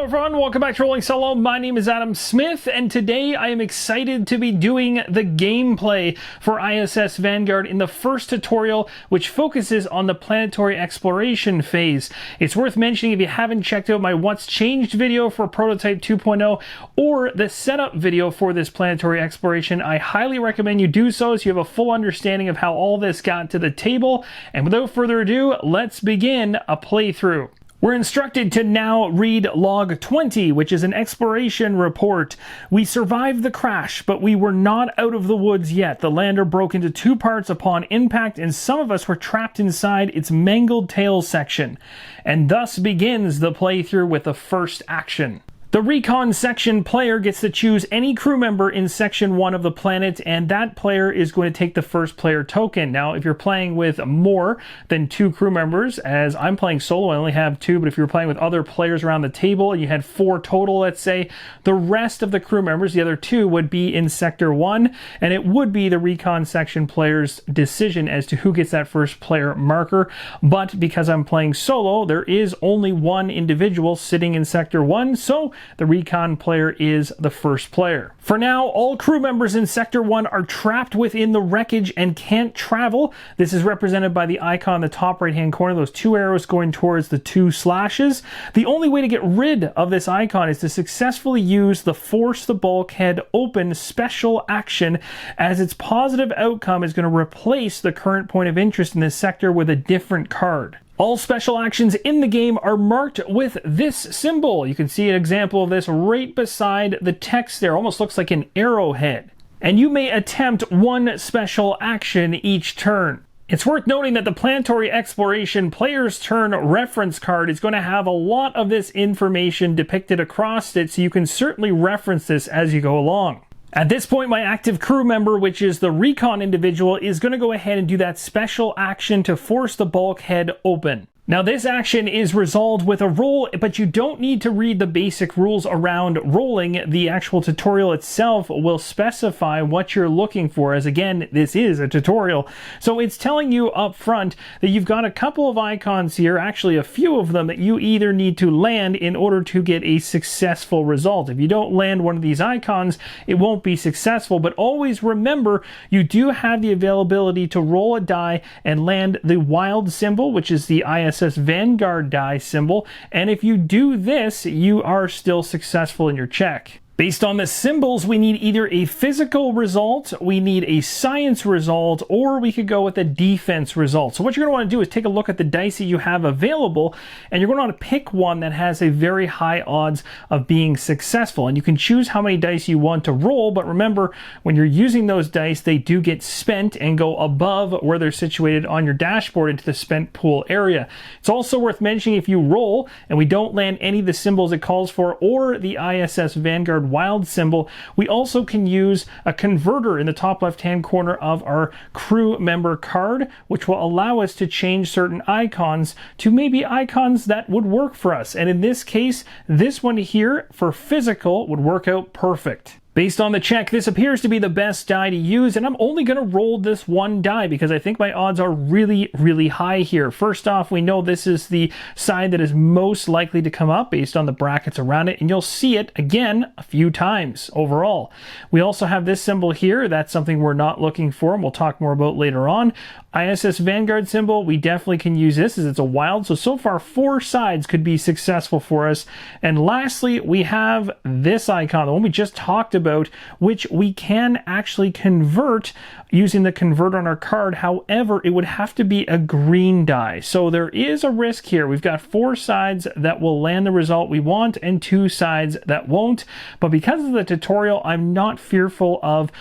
Hello everyone, welcome back to Rolling Solo. My name is Adam Smith, and today I am excited to be doing the gameplay for ISS Vanguard in the first tutorial, which focuses on the planetary exploration phase. It's worth mentioning if you haven't checked out my What's Changed video for Prototype 2.0 or the setup video for this planetary exploration, I highly recommend you do so you have a full understanding of how all this got to the table. And without further ado, let's begin a playthrough. We're instructed to now read log 20, which is an exploration report. We survived the crash, but we were not out of the woods yet. The lander broke into two parts upon impact, and some of us were trapped inside its mangled tail section. And thus begins the playthrough with the first action. The Recon Section player gets to choose any crew member in Section 1 of the planet, and that player is going to take the first player token. Now, if you're playing with more than 2 crew members, as I'm playing solo, I only have 2, but if you're playing with other players around the table and you had 4 total, let's say, the rest of the crew members, the other 2, would be in Sector 1, and it would be the Recon Section player's decision as to who gets that first player marker. But because I'm playing solo, there is only one individual sitting in Sector 1, so the Recon player is the first player. For now, all crew members in Sector 1 are trapped within the wreckage and can't travel. This is represented by the icon in the top right-hand corner, those 2 arrows going towards the 2 slashes. The only way to get rid of this icon is to successfully use the Force the Bulkhead Open special action, as its positive outcome is going to replace the current point of interest in this sector with a different card. All special actions in the game are marked with this symbol. You can see an example of this right beside the text there. Almost looks like an arrowhead. And you may attempt one special action each turn. It's worth noting that the Planetary Exploration Player's Turn reference card is going to have a lot of this information depicted across it, so you can certainly reference this as you go along. At this point, my active crew member, which is the Recon individual, is going to go ahead and do that special action to force the bulkhead open. Now, this action is resolved with a roll, but you don't need to read the basic rules around rolling. The actual tutorial itself will specify what you're looking for, as again, this is a tutorial. So it's telling you up front that you've got a couple of icons here, actually a few of them, that you either need to land in order to get a successful result. If you don't land one of these icons, it won't be successful, but always remember you do have the availability to roll a die and land the wild symbol, which is the ISS Vanguard die symbol, and if you do this, you are still successful in your check. Based on the symbols, we need either a physical result, we need a science result, or we could go with a defense result. So what you're going to want to do is take a look at the dice that you have available, and you're going to want to pick one that has a very high odds of being successful. And you can choose how many dice you want to roll, but remember, when you're using those dice, they do get spent and go above where they're situated on your dashboard into the spent pool area. It's also worth mentioning if you roll and we don't land any of the symbols it calls for, or the ISS Vanguard wild symbol, we also can use a converter in the top left-hand corner of our crew member card, which will allow us to change certain icons to maybe icons that would work for us. And in this case, this one here for physical would work out perfect. Based on the check, this appears to be the best die to use, and I'm only going to roll this one die because I think my odds are really, really high here. First off, we know this is the side that is most likely to come up based on the brackets around it, and you'll see it again a few times overall. We also have this symbol here. That's something we're not looking for, and we'll talk more about later on. ISS Vanguard symbol, we definitely can use this as it's a wild, so far 4 sides could be successful for us. And lastly, we have this icon, the one we just talked about, which we can actually convert using the converter on our card. However, it would have to be a green die. So there is a risk here. We've got 4 sides that will land the result we want and 2 sides that won't. But because of the tutorial, I'm not fearful of,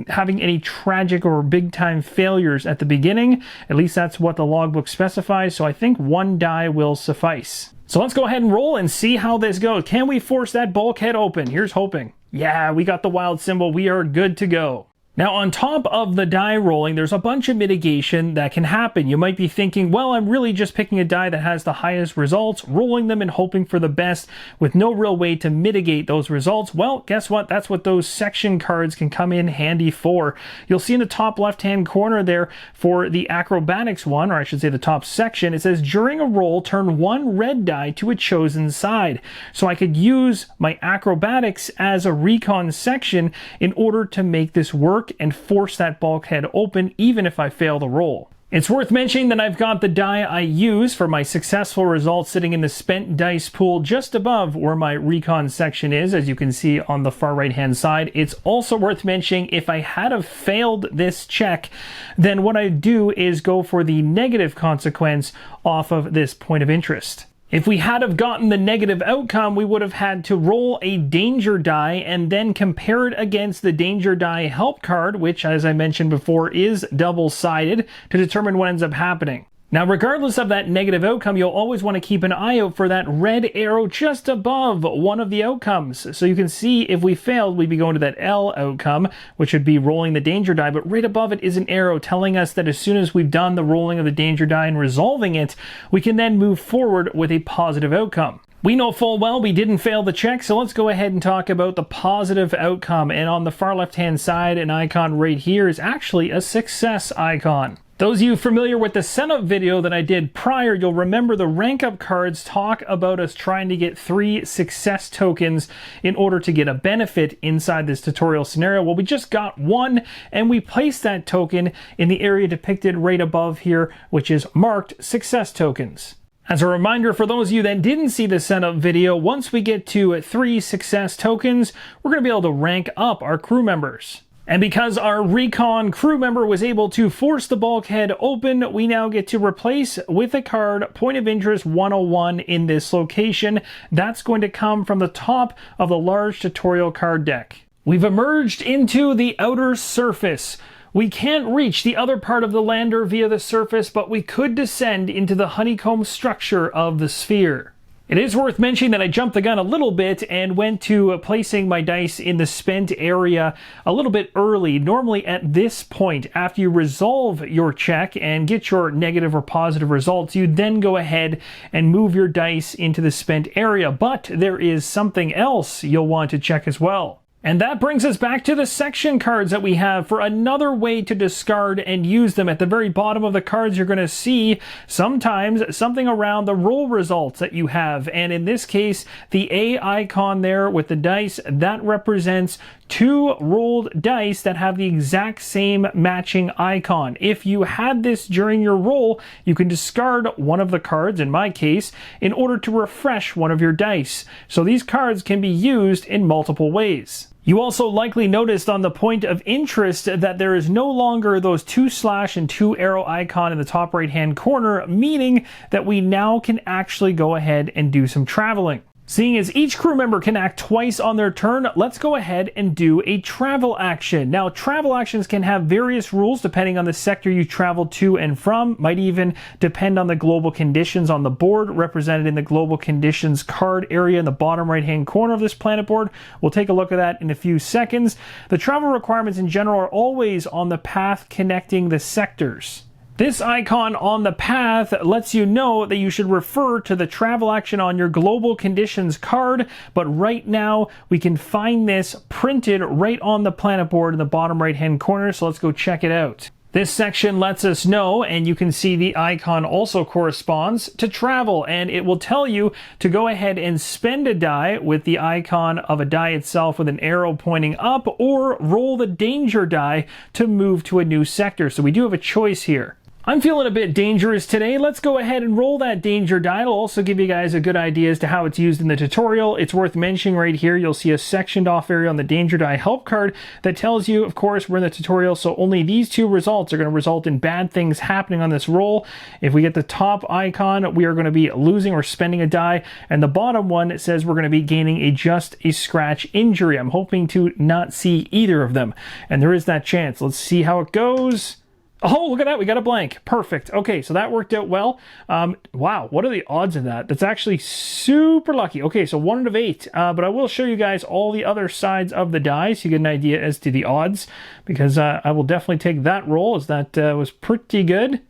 having any tragic or big time failures at the beginning. At least that's what the logbook specifies. So I think 1 die will suffice. So let's go ahead and roll and see how this goes. Can we force that bulkhead open? Here's hoping. Yeah, we got the wild symbol. We are good to go. Now, on top of the die rolling, there's a bunch of mitigation that can happen. You might be thinking, well, I'm really just picking a die that has the highest results, rolling them and hoping for the best with no real way to mitigate those results. Well, guess what? That's what those section cards can come in handy for. You'll see in the top left-hand corner there for the acrobatics one, or I should say the top section, it says, during a roll, turn one red die to a chosen side. So I could use my acrobatics as a recon section in order to make this work and force that bulkhead open even if I fail the roll. It's worth mentioning that I've got the die I use for my successful results sitting in the spent dice pool just above where my recon section is, as you can see on the far right hand side. It's also worth mentioning if I had have failed this check, then what I do is go for the negative consequence off of this point of interest. If we had have gotten the negative outcome, we would have had to roll a danger die and then compare it against the danger die help card, which, as I mentioned before, is double-sided, to determine what ends up happening. Now, regardless of that negative outcome, you'll always want to keep an eye out for that red arrow just above one of the outcomes. So you can see if we failed, we'd be going to that L outcome, which would be rolling the danger die, but right above it is an arrow telling us that as soon as we've done the rolling of the danger die and resolving it, we can then move forward with a positive outcome. We know full well we didn't fail the check, so let's go ahead and talk about the positive outcome. And on the far left-hand side, an icon right here is actually a success icon. Those of you familiar with the setup video that I did prior, you'll remember the rank up cards talk about us trying to get 3 success tokens in order to get a benefit inside this tutorial scenario. Well, we just got 1 and we placed that token in the area depicted right above here, which is marked success tokens. As a reminder for those of you that didn't see the setup video, once we get to 3 success tokens, we're going to be able to rank up our crew members. And because our recon crew member was able to force the bulkhead open, we now get to replace with a card Point of Interest 101 in this location. That's going to come from the top of the large tutorial card deck. We've emerged into the outer surface. We can't reach the other part of the lander via the surface, but we could descend into the honeycomb structure of the sphere. It is worth mentioning that I jumped the gun a little bit and went to placing my dice in the spent area a little bit early. Normally at this point, after you resolve your check and get your negative or positive results, you then go ahead and move your dice into the spent area. But there is something else you'll want to check as well. And that brings us back to the section cards that we have for another way to discard and use them. At the very bottom of the cards, you're going to see sometimes something around the roll results that you have. And in this case, the A icon there with the dice, that represents 2 rolled dice that have the exact same matching icon. If you had this during your roll, you can discard one of the cards, in my case, in order to refresh one of your dice. So these cards can be used in multiple ways. You also likely noticed on the point of interest that there is no longer those 2 slash and 2 arrow icon in the top right hand corner, meaning that we now can actually go ahead and do some traveling. Seeing as each crew member can act twice on their turn, let's go ahead and do a travel action. Now, travel actions can have various rules depending on the sector you travel to and from. Might even depend on the global conditions on the board, represented in the global conditions card area in the bottom right-hand corner of this planet board. We'll take a look at that in a few seconds. The travel requirements in general are always on the path connecting the sectors. This icon on the path lets you know that you should refer to the travel action on your global conditions card, but right now we can find this printed right on the planet board in the bottom right hand corner, so let's go check it out. This section lets us know, and you can see the icon also corresponds to travel, and it will tell you to go ahead and spend a die with the icon of a die itself with an arrow pointing up, or roll the danger die to move to a new sector. So we do have a choice here. I'm feeling a bit dangerous today. Let's go ahead and roll that danger die. It'll also give you guys a good idea as to how it's used in the tutorial. It's worth mentioning right here, you'll see a sectioned off area on the danger die help card that tells you, of course, we're in the tutorial, so only these 2 results are going to result in bad things happening on this roll. If we get the top icon, we are going to be losing or spending a die, and the bottom one says we're going to be gaining just a scratch injury. I'm hoping to not see either of them, and there is that chance. Let's see how it goes. Oh, look at that. We got a blank. Perfect. Okay, so that worked out well. Wow, what are the odds of that? That's actually super lucky. Okay, so 1 out of 8. But I will show you guys all the other sides of the die so you get an idea as to the odds, because I will definitely take that roll, as that was pretty good.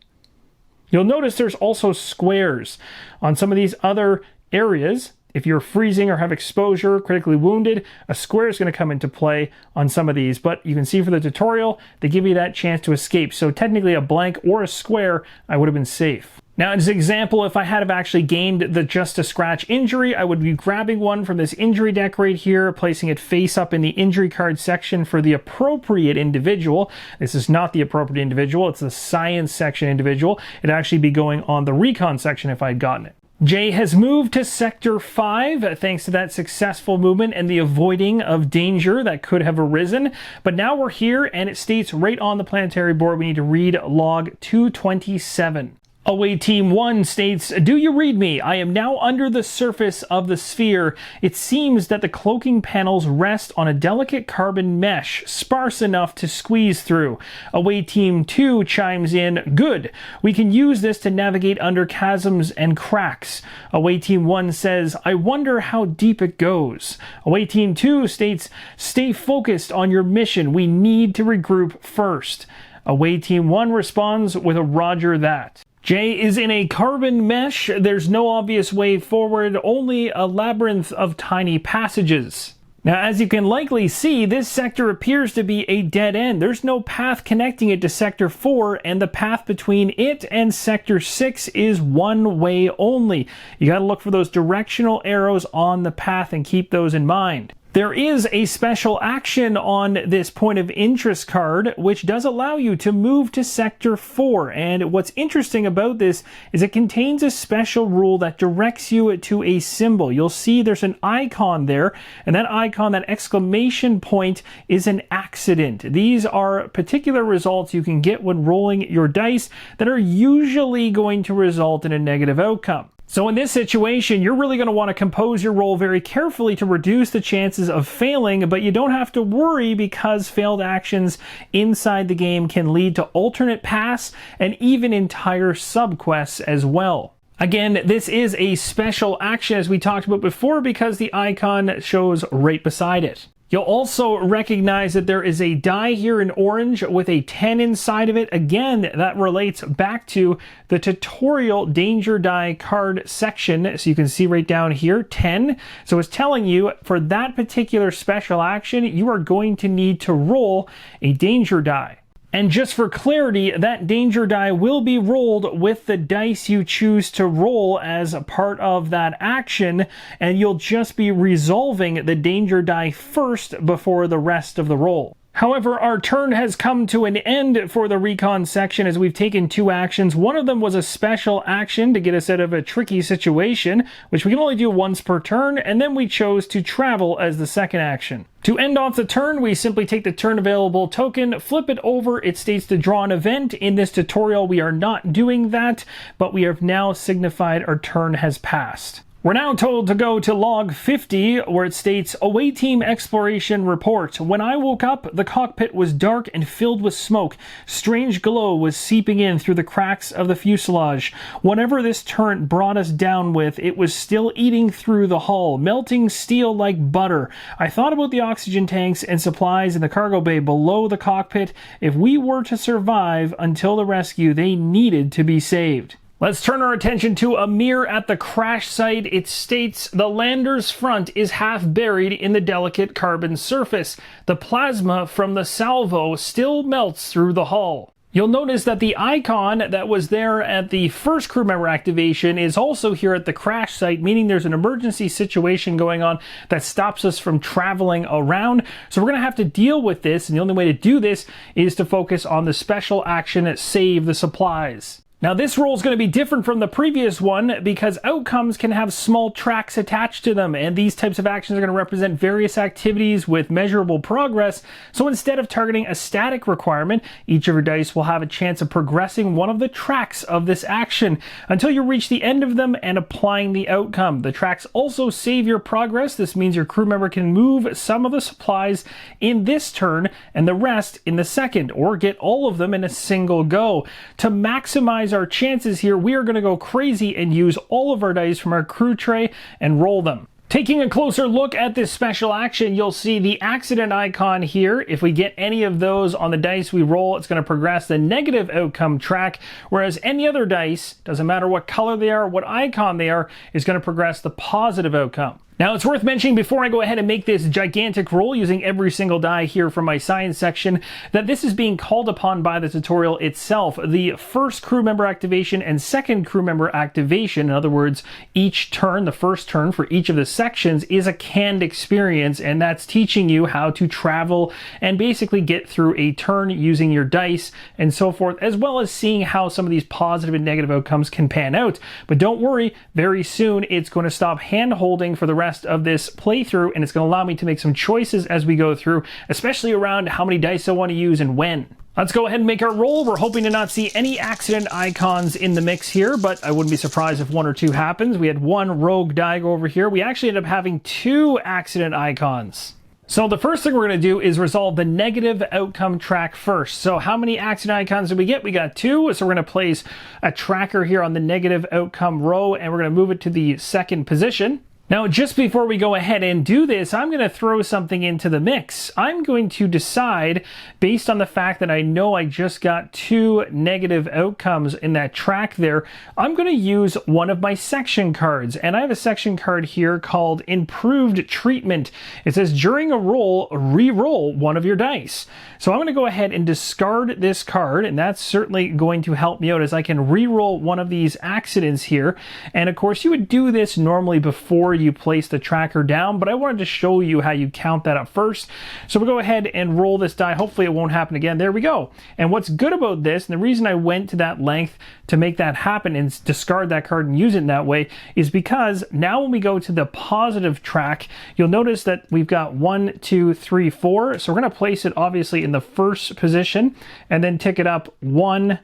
You'll notice there's also squares on some of these other areas. If you're freezing or have exposure, critically wounded, a square is going to come into play on some of these. But you can see for the tutorial, they give you that chance to escape. So technically a blank or a square, I would have been safe. Now, as an example, if I had have actually gained the just a scratch injury, I would be grabbing one from this injury deck right here, placing it face up in the injury card section for the appropriate individual. This is not the appropriate individual, it's the science section individual. It'd actually be going on the recon section if I'd gotten it. Jay has moved to Sector 5 thanks to that successful movement and the avoiding of danger that could have arisen. But now we're here, and it states right on the planetary board we need to read log 227. Away Team 1 states, "Do you read me? I am now under the surface of the sphere. It seems that the cloaking panels rest on a delicate carbon mesh, sparse enough to squeeze through." Away Team 2 chimes in, "Good. We can use this to navigate under chasms and cracks." Away Team 1 says, "I wonder how deep it goes." Away Team 2 states, "Stay focused on your mission. We need to regroup first." Away Team 1 responds with a "Roger that." Jay is in a carbon mesh. There's no obvious way forward, only a labyrinth of tiny passages. Now, as you can likely see, this sector appears to be a dead end. There's no path connecting it to Sector 4, and the path between it and Sector 6 is one way only. You gotta look for those directional arrows on the path and keep those in mind. There is a special action on this point of interest card, which does allow you to move to Sector 4. And what's interesting about this is it contains a special rule that directs you to a symbol. You'll see there's an icon there, and that icon, that exclamation point, is an accident. These are particular results you can get when rolling your dice that are usually going to result in a negative outcome. So in this situation, you're really going to want to compose your roll very carefully to reduce the chances of failing, but you don't have to worry because failed actions inside the game can lead to alternate paths and even entire subquests as well. Again, this is a special action as we talked about before because the icon shows right beside it. You'll also recognize that there is a die here in orange with a 10 inside of it. Again, that relates back to the tutorial danger die card section. So you can see right down here, 10. So it's telling you for that particular special action, you are going to need to roll a danger die. And just for clarity, that danger die will be rolled with the dice you choose to roll as a part of that action, and you'll just be resolving the danger die first before the rest of the roll. However, our turn has come to an end for the recon section as we've taken 2 actions. One of them was a special action to get us out of a tricky situation, which we can only do once per turn, and then we chose to travel as the second action. To end off the turn, we simply take the turn available token, flip it over, it states to draw an event. In this tutorial, we are not doing that, but we have now signified our turn has passed. We're now told to go to log 50, where it states, "Away Team Exploration Report. When I woke up, the cockpit was dark and filled with smoke. Strange glow was seeping in through the cracks of the fuselage. Whatever this turret brought us down with, it was still eating through the hull, melting steel like butter. I thought about the oxygen tanks and supplies in the cargo bay below the cockpit. If we were to survive until the rescue, they needed to be saved." Let's turn our attention to a mirror at the crash site. It states, "The lander's front is half buried in the delicate carbon surface. The plasma from the salvo still melts through the hull." You'll notice that the icon that was there at the first crew member activation is also here at the crash site, meaning there's an emergency situation going on that stops us from traveling around. So we're going to have to deal with this, and the only way to do this is to focus on the special action, save the supplies. Now this roll is going to be different from the previous one because outcomes can have small tracks attached to them, and these types of actions are going to represent various activities with measurable progress. So instead of targeting a static requirement, each of your dice will have a chance of progressing one of the tracks of this action until you reach the end of them and applying the outcome. The tracks also save your progress. This means your crew member can move some of the supplies in this turn and the rest in the second, or get all of them in a single go. To maximize our chances here, we are going to go crazy and use all of our dice from our crew tray and roll them. Taking a closer look at this special action, you'll see the accident icon here. If we get any of those on the dice we roll, it's going to progress the negative outcome track, whereas any other dice, doesn't matter what color they are, what icon they are, is going to progress the positive outcome. Now, it's worth mentioning before I go ahead and make this gigantic roll using every single die here from my science section, that this is being called upon by the tutorial itself. The first crew member activation and second crew member activation, in other words, each turn, the first turn for each of the sections, is a canned experience, and that's teaching you how to travel and basically get through a turn using your dice and so forth, as well as seeing how some of these positive and negative outcomes can pan out. But don't worry, very soon it's going to stop hand-holding for the rest of this playthrough, and it's going to allow me to make some choices as we go through, especially around how many dice I want to use and when. Let's go ahead and make our roll. We're hoping to not see any accident icons in the mix here, but I wouldn't be surprised if one or two happens. We had one rogue die go over here. We actually ended up having two accident icons. So the first thing we're going to do is resolve the negative outcome track first. So how many accident icons did we get? We got two. So we're going to place a tracker here on the negative outcome row, and we're going to move it to the second position. Now, just before we go ahead and do this, I'm going to throw something into the mix. I'm going to decide, based on the fact that I know I just got two negative outcomes in that track there, I'm going to use one of my section cards. And I have a section card here called Improved Treatment. It says, during a roll, re-roll one of your dice. So I'm going to go ahead and discard this card, and that's certainly going to help me out as I can re-roll one of these accidents here. And of course, you would do this normally before you place the tracker down, but I wanted to show you how you count that up first. So we'll go ahead and roll this die. Hopefully it won't happen again. There we go. And what's good about this, and the reason I went to that length to make that happen and discard that card and use it in that way, is because now when we go to the positive track, you'll notice that we've got 1, 2, 3, 4. So we're going to place it obviously in the first position and then tick it up 1.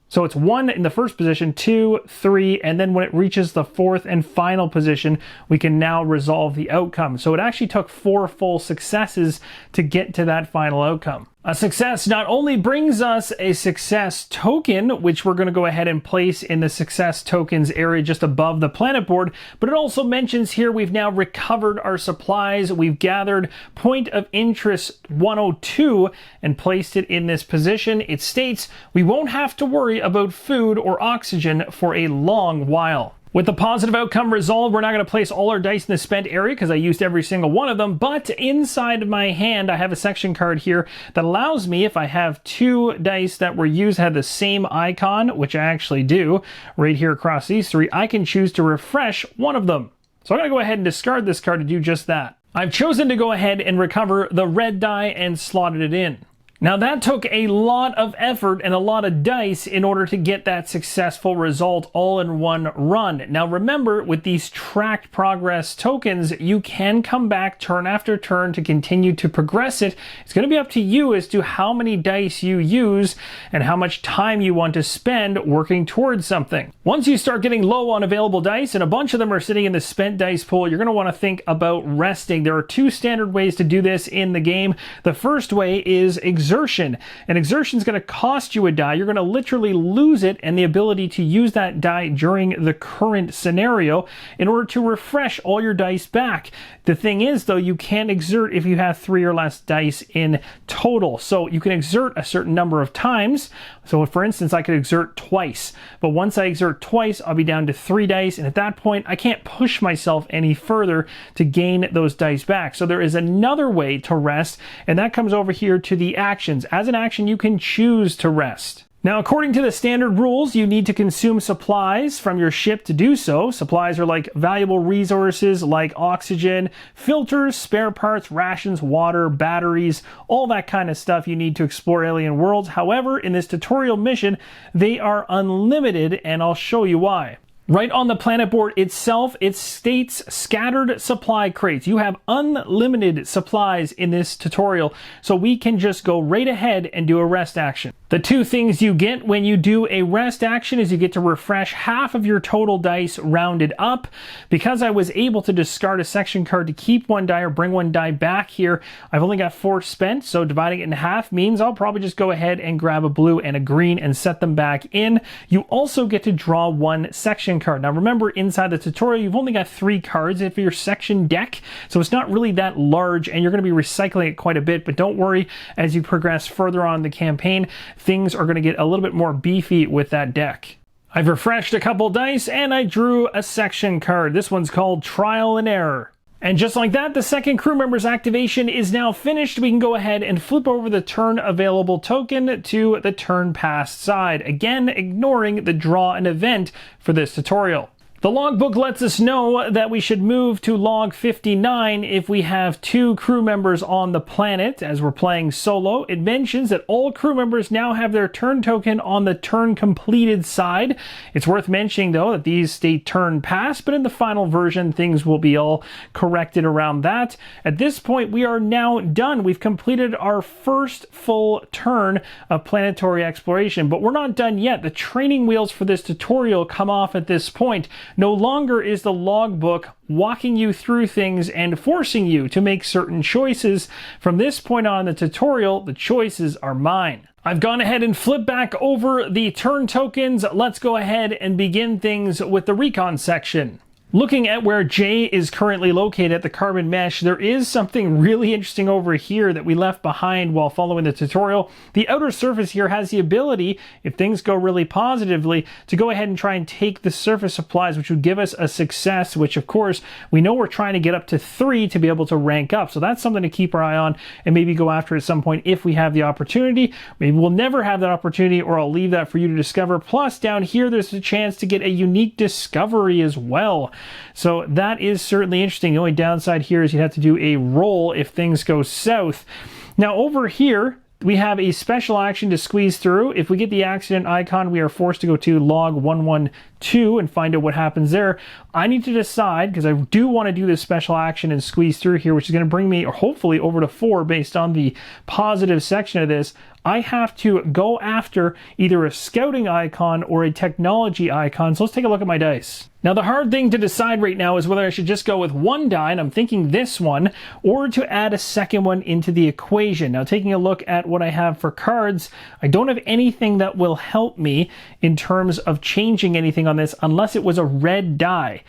So it's 1 in the first position, 2, 3, and then when it reaches the fourth and final position, we can now resolve the outcome. So it actually took 4 full successes to get to that final outcome. A success not only brings us a success token, which we're going to go ahead and place in the success tokens area just above the planet board, but it also mentions here we've now recovered our supplies. We've gathered point of interest 102 and placed it in this position. It states we won't have to worry about food or oxygen for a long while. With the positive outcome resolved, we're not going to place all our dice in the spent area because I used every single one of them, but inside of my hand I have a section card here that allows me, if I have 2 dice that were used have the same icon, which I actually do, right here across these 3, I can choose to refresh one of them. So I'm going to go ahead and discard this card to do just that. I've chosen to go ahead and recover the red die and slotted it in. Now that took a lot of effort and a lot of dice in order to get that successful result all in one run. Now remember, with these tracked progress tokens, you can come back turn after turn to continue to progress it. It's going to be up to you as to how many dice you use and how much time you want to spend working towards something. Once you start getting low on available dice and a bunch of them are sitting in the spent dice pool, you're going to want to think about resting. There are 2 standard ways to do this in the game. The first way is exertion. And exertion is going to cost you a die. You're going to literally lose it and the ability to use that die during the current scenario in order to refresh all your dice back. The thing is, though, you can't exert if you have 3 or less dice in total. So you can exert a certain number of times. So for instance, I could exert twice. But once I exert twice, I'll be down to 3 dice. And at that point, I can't push myself any further to gain those dice back. So there is another way to rest, and that comes over here to the actions. As an action, you can choose to rest. Now, according to the standard rules, you need to consume supplies from your ship to do so. Supplies are like valuable resources like oxygen, filters, spare parts, rations, water, batteries, all that kind of stuff you need to explore alien worlds. However, in this tutorial mission, they are unlimited, and I'll show you why. Right on the planet board itself, it states scattered supply crates. You have unlimited supplies in this tutorial, so we can just go right ahead and do a rest action. The two things you get when you do a rest action is you get to refresh half of your total dice rounded up. Because I was able to discard a section card to keep one die or bring one die back here, I've only got 4 spent, so dividing it in half means I'll probably just go ahead and grab a blue and a green and set them back in. You also get to draw 1 section card. Now remember, inside the tutorial, you've only got 3 cards for your section deck, so it's not really that large, and you're going to be recycling it quite a bit, but don't worry, as you progress further on in the campaign, things are going to get a little bit more beefy with that deck. I've refreshed a couple dice, and I drew a section card. This one's called Trial and Error. And just like that, the second crew member's activation is now finished. We can go ahead and flip over the turn available token to the turn passed side. Again, ignoring the draw an event for this tutorial. The logbook lets us know that we should move to log 59 if we have 2 crew members on the planet. As we're playing solo, it mentions that all crew members now have their turn token on the turn completed side. It's worth mentioning, though, that these state turn passed, but in the final version, things will be all corrected around that. At this point, we are now done. We've completed our first full turn of planetary exploration, but we're not done yet. The training wheels for this tutorial come off at this point. No longer is the logbook walking you through things and forcing you to make certain choices. From this point on in the tutorial, the choices are mine. I've gone ahead and flipped back over the turn tokens. Let's go ahead and begin things with the recon section. Looking at where J is currently located at the carbon mesh, there is something really interesting over here that we left behind while following the tutorial. The outer surface here has the ability, if things go really positively, to go ahead and try and take the surface supplies, which would give us a success, which of course we know we're trying to get up to 3 to be able to rank up. So that's something to keep our eye on and maybe go after at some point if we have the opportunity. Maybe we'll never have that opportunity, or I'll leave that for you to discover. Plus down here, there's a chance to get a unique discovery as well. So that is certainly interesting. The only downside here is you have to do a roll if things go south. Now over here, we have a special action to squeeze through. If we get the accident icon, we are forced to go to log 112 and find out what happens there. I need to decide, because I do want to do this special action and squeeze through here, which is going to bring me hopefully over to 4 based on the positive section of this. I have to go after either a scouting icon or a technology icon. So let's take a look at my dice. Now the hard thing to decide right now is whether I should just go with 1 die, and I'm thinking this one, or to add a second one into the equation. Now taking a look at what I have for cards, I don't have anything that will help me in terms of changing anything on this unless it was a red die.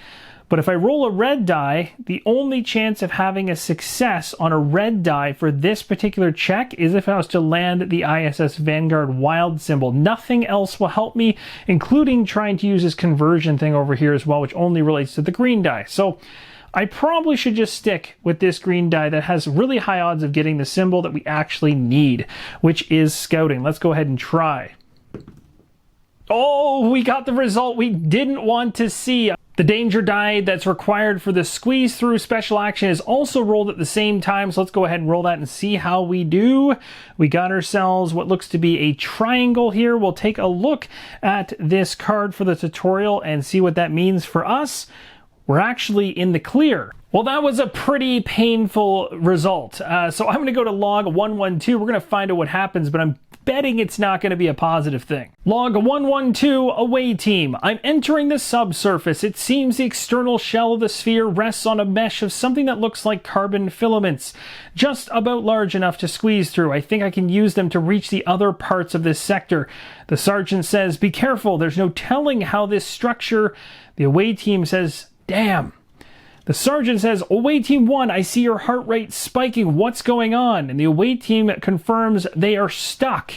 But if I roll a red die, the only chance of having a success on a red die for this particular check is if I was to land the ISS Vanguard wild symbol. Nothing else will help me, including trying to use this conversion thing over here as well, which only relates to the green die. So I probably should just stick with this green die that has really high odds of getting the symbol that we actually need, which is scouting. Let's go ahead and try. Oh, we got the result we didn't want to see. The danger die that's required for the squeeze through special action is also rolled at the same time, so let's go ahead and roll that and see how we do. We got ourselves what looks to be a triangle here. We'll take a look at this card for the tutorial and see what that means for us. We're actually in the clear. Well, that was a pretty painful result. So I'm going to go to log 112. We're going to find out what happens, but I'm betting it's not going to be a positive thing. Log 112, away team. I'm entering the subsurface. It seems the external shell of the sphere rests on a mesh of something that looks like carbon filaments, just about large enough to squeeze through. I think I can use them to reach the other parts of this sector. The sergeant says, be careful. There's no telling how this structure... The away team says, damn. The sergeant says, away team 1, I see your heart rate spiking. What's going on? And the away team confirms they are stuck.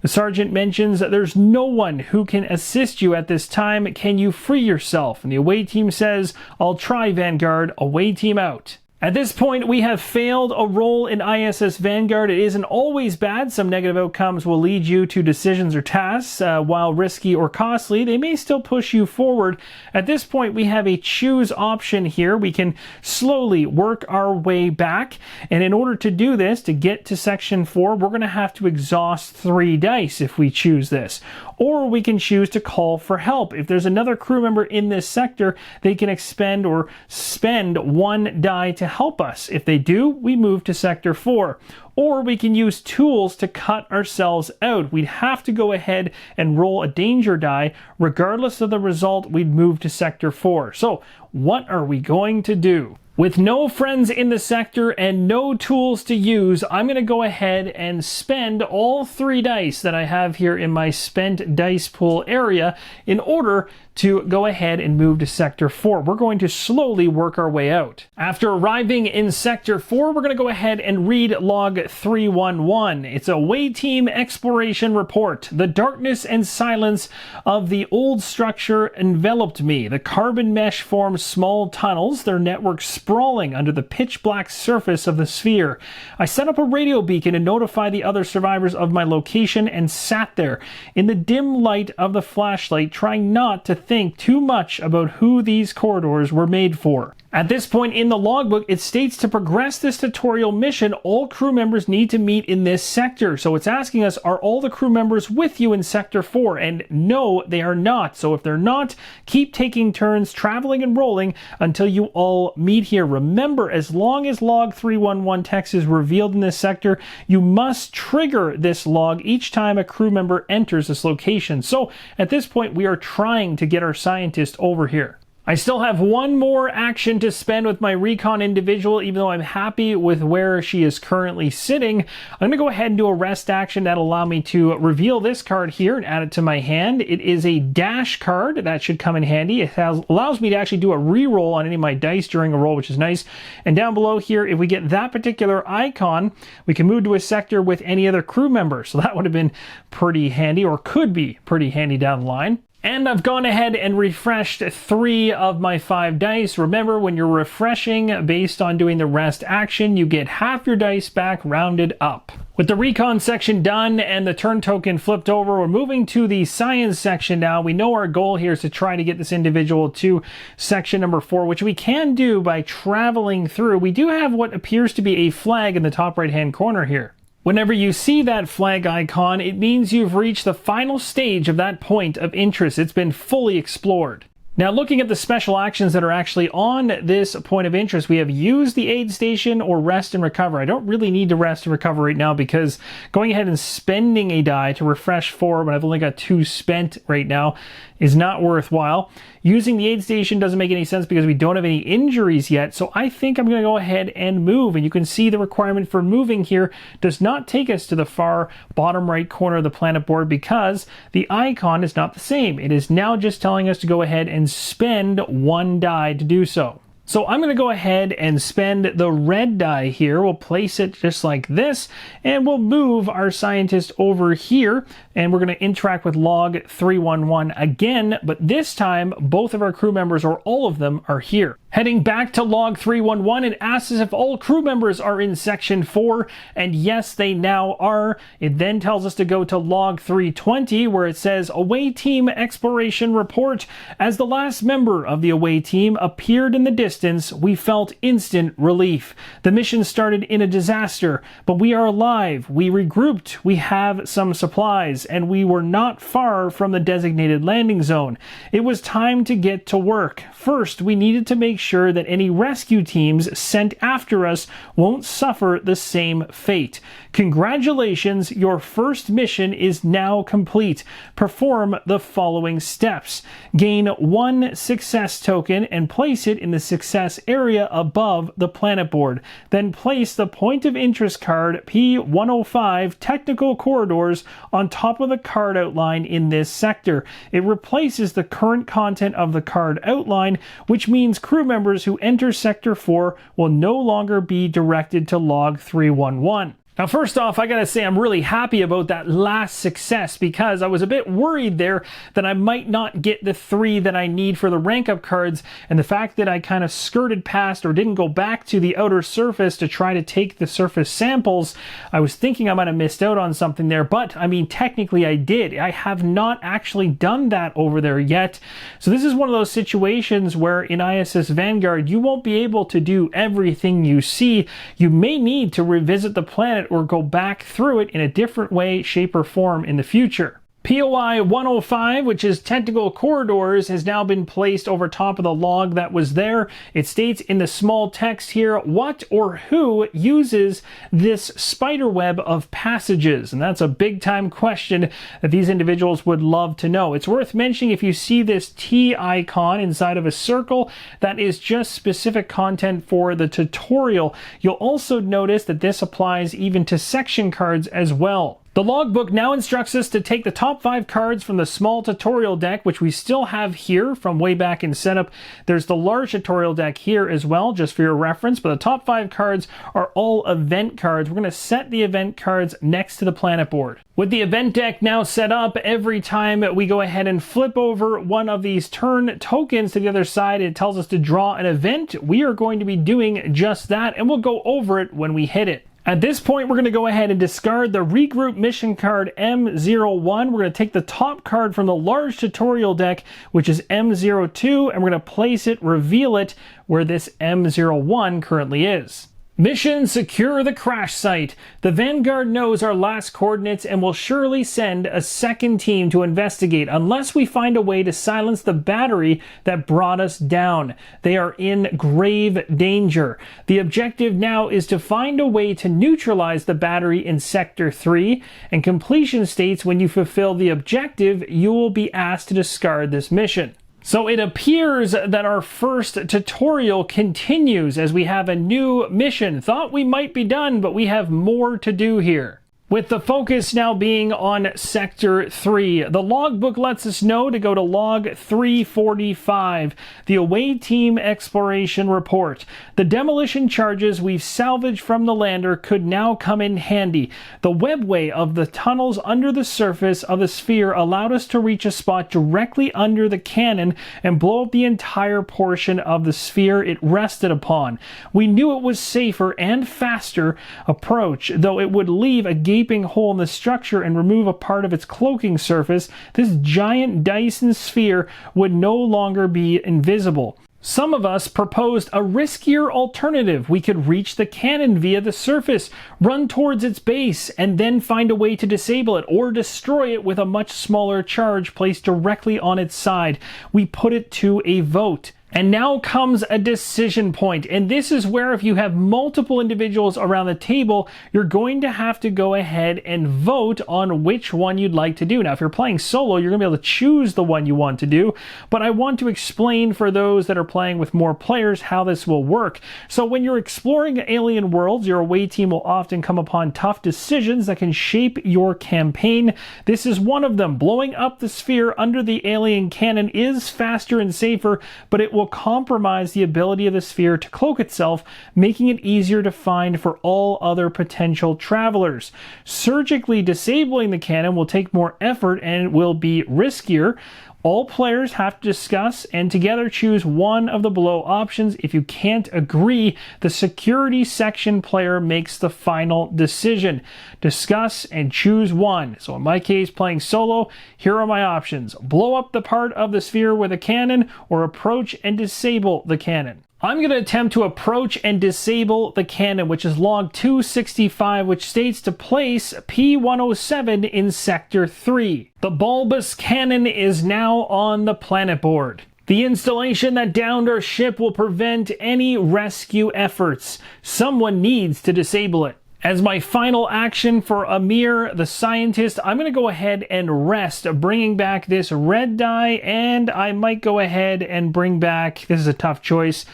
The sergeant mentions that there's no one who can assist you at this time. Can you free yourself? And the away team says, I'll try, Vanguard. Away team out. At this point, we have failed a role in ISS Vanguard. It isn't always bad. Some negative outcomes will lead you to decisions or tasks. While risky or costly, they may still push you forward. At this point, we have a choose option here. We can slowly work our way back. And in order to do this, to get to Section 4, we're going to have to exhaust 3 dice if we choose this. Or we can choose to call for help. If there's another crew member in this sector, they can expend or spend 1 die to help us. If they do, we move to Sector 4. Or we can use tools to cut ourselves out. We'd have to go ahead and roll a danger die. Regardless of the result, we'd move to Sector 4. So what are we going to do? With no friends in the sector and no tools to use, I'm going to go ahead and spend all 3 dice that I have here in my spent dice pool area in order to go ahead and move to Sector 4. We're going to slowly work our way out. After arriving in Sector 4, we're going to go ahead and read Log 311. It's Away Team Exploration Report. The darkness and silence of the old structure enveloped me. The carbon mesh formed small tunnels, their network sprawling under the pitch-black surface of the sphere. I set up a radio beacon to notify the other survivors of my location and sat there in the dim light of the flashlight, trying not to think too much about who these corridors were made for. At this point in the logbook, it states to progress this tutorial mission, all crew members need to meet in this sector. So it's asking us, are all the crew members with you in Sector 4? And no, they are not. So if they're not, keep taking turns traveling and rolling until you all meet here. Remember, as long as log 311 text is revealed in this sector, you must trigger this log each time a crew member enters this location. So at this point, we are trying to get our scientist over here. I still have 1 more action to spend with my recon individual, even though I'm happy with where she is currently sitting. I'm going to go ahead and do a rest action that'll allow me to reveal this card here and add it to my hand. It is a dash card. That should come in handy. It allows me to actually do a reroll on any of my dice during a roll, which is nice. And down below here, if we get that particular icon, we can move to a sector with any other crew member. So that would have been pretty handy, or could be pretty handy down the line. And I've gone ahead and refreshed 3 of my 5 dice. Remember, when you're refreshing based on doing the rest action, you get half your dice back rounded up. With the recon section done and the turn token flipped over, we're moving to the science section now. We know our goal here is to try to get this individual to section number 4, which we can do by traveling through. We do have what appears to be a flag in the top right-hand corner here. Whenever you see that flag icon, it means you've reached the final stage of that point of interest. It's been fully explored. Now, looking at the special actions that are actually on this point of interest, we have use the aid station or rest and recover. I don't really need to rest and recover right now because going ahead and spending a die to refresh 4 when I've only got 2 spent right now is not worthwhile. Using the aid station doesn't make any sense because we don't have any injuries yet, so I think I'm going to go ahead and move. And you can see the requirement for moving here does not take us to the far bottom right corner of the planet board because the icon is not the same. It is now just telling us to go ahead and spend 1 die to do so. So I'm going to go ahead and spend the red die here. We'll place it just like this, and we'll move our scientist over here, and we're going to interact with log 311 again, but this time both of our crew members, or all of them, are here. Heading back to log 311, it asks us if all crew members are in section 4, and yes, they now are. It then tells us to go to log 320, where it says, Away Team Exploration Report. As the last member of the away team appeared in the distance, we felt instant relief. The mission started in a disaster, but we are alive. We regrouped, we have some supplies, and we were not far from the designated landing zone. It was time to get to work. First, we needed to make sure that any rescue teams sent after us won't suffer the same fate. Congratulations, your first mission is now complete. Perform the following steps. Gain 1 success token and place it in the success area above the planet board. Then place the point of interest card P105 Technical Corridors on top of the card outline in this sector. It replaces the current content of the card outline, which means crew members who enter Sector 4 will no longer be directed to log 311. Now, first off, I gotta say I'm really happy about that last success because I was a bit worried there that I might not get the 3 that I need for the rank up cards, and the fact that I kind of skirted past or didn't go back to the outer surface to try to take the surface samples, I was thinking I might have missed out on something there, but I mean, technically I did. I have not actually done that over there yet. So this is one of those situations where in ISS Vanguard, you won't be able to do everything you see. You may need to revisit the planet or go back through it in a different way, shape, or form in the future. POI 105, which is Tentacle Corridors, has now been placed over top of the log that was there. It states in the small text here, what or who uses this spider web of passages? And that's a big time question that these individuals would love to know. It's worth mentioning if you see this T icon inside of a circle, that is just specific content for the tutorial. You'll also notice that this applies even to section cards as well. The logbook now instructs us to take the top 5 cards from the small tutorial deck, which we still have here from way back in setup. There's the large tutorial deck here as well, just for your reference, but the top 5 cards are all event cards. We're going to set the event cards next to the planet board. With the event deck now set up, every time we go ahead and flip over one of these turn tokens to the other side, it tells us to draw an event. We are going to be doing just that, and we'll go over it when we hit it. At this point, we're going to go ahead and discard the regroup mission card M01. We're going to take the top card from the large tutorial deck, which is M02, and we're going to place it, reveal it, where this M01 currently is. Mission: secure the crash site. The Vanguard knows our last coordinates and will surely send a second team to investigate unless we find a way to silence the battery that brought us down. They are in grave danger. The objective now is to find a way to neutralize the battery in Sector 3, and completion states when you fulfill the objective, you will be asked to discard this mission. So it appears that our first tutorial continues as we have a new mission. Thought we might be done, but we have more to do here. With the focus now being on Sector 3, the logbook lets us know to go to log 345, the Away Team Exploration Report. The demolition charges we've salvaged from the lander could now come in handy. The webway of the tunnels under the surface of the sphere allowed us to reach a spot directly under the cannon and blow up the entire portion of the sphere it rested upon. We knew it was safer and faster approach, though it would leave a gaping hole in the structure and remove a part of its cloaking surface. This giant Dyson sphere would no longer be invisible. Some of us proposed a riskier alternative. We could reach the cannon via the surface, run towards its base, and then find a way to disable it or destroy it with a much smaller charge placed directly on its side. We put it to a vote. And now comes a decision point, and this is where if you have multiple individuals around the table, you're going to have to go ahead and vote on which one you'd like to do. Now, if you're playing solo, you're going to be able to choose the one you want to do, but I want to explain for those that are playing with more players how this will work. So when you're exploring alien worlds, your away team will often come upon tough decisions that can shape your campaign. This is one of them. Blowing up the sphere under the alien cannon is faster and safer, but it will compromise the ability of the sphere to cloak itself, making it easier to find for all other potential travelers. Surgically disabling the cannon will take more effort and it will be riskier. All players have to discuss and together choose one of the below options. If you can't agree, the security section player makes the final decision. Discuss and choose one. So in my case, playing solo, here are my options. Blow up the part of the sphere with a cannon or approach and disable the cannon. I'm going to attempt to approach and disable the cannon, which is log 265, which states to place P107 in Sector 3. The bulbous cannon is now on the planet board. The installation that downed our ship will prevent any rescue efforts. Someone needs to disable it. As my final action for Amir, the scientist, I'm going to go ahead and rest, bringing back this red dye, and I might go ahead and bring back, this is a tough choice,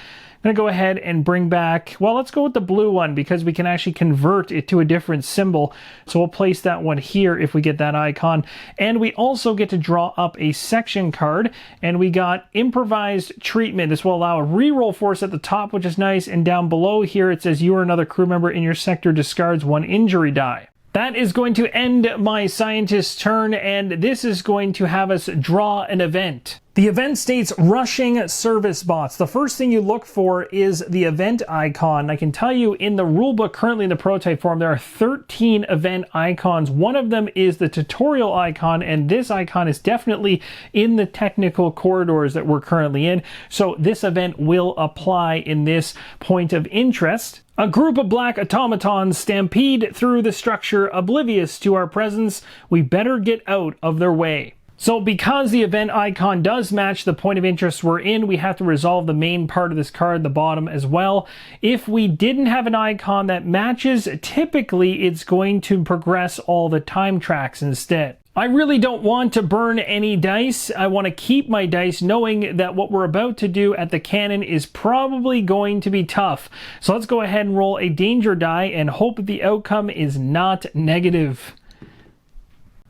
going to go ahead and bring back, well, let's go with the blue one because we can actually convert it to a different symbol. So we'll place that one here if we get that icon. And we also get to draw up a section card, and we got improvised treatment. This will allow a reroll for us at the top, which is nice. And down below here, it says you or another crew member in your sector discards 1 injury die. That is going to end my scientist's turn, and this is going to have us draw an event. The event states rushing service bots. The first thing you look for is the event icon. I can tell you in the rulebook currently in the prototype form, there are 13 event icons. One of them is the tutorial icon, and this icon is definitely in the technical corridors that we're currently in. So this event will apply in this point of interest. A group of black automatons stampede through the structure, oblivious to our presence. We better get out of their way. So because the event icon does match the point of interest we're in, we have to resolve the main part of this card, the bottom as well. If we didn't have an icon that matches, typically it's going to progress all the time tracks instead. I really don't want to burn any dice. I want to keep my dice knowing that what we're about to do at the cannon is probably going to be tough. So let's go ahead and roll a danger die and hope that the outcome is not negative.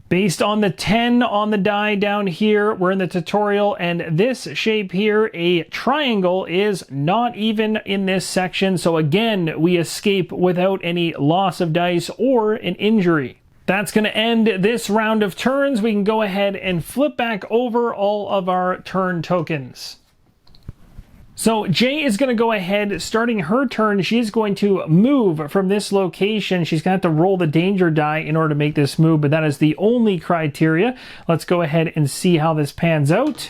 Based on the 10 on the die down here, we're in the tutorial, and this shape here, a triangle, is not even in this section. So again, we escape without any loss of dice or an injury. That's going to end this round of turns. We can go ahead and flip back over all of our turn tokens. So Jay is going to go ahead, starting her turn, she is going to move from this location. She's going to have to roll the danger die in order to make this move, but that is the only criteria. Let's go ahead and see how this pans out.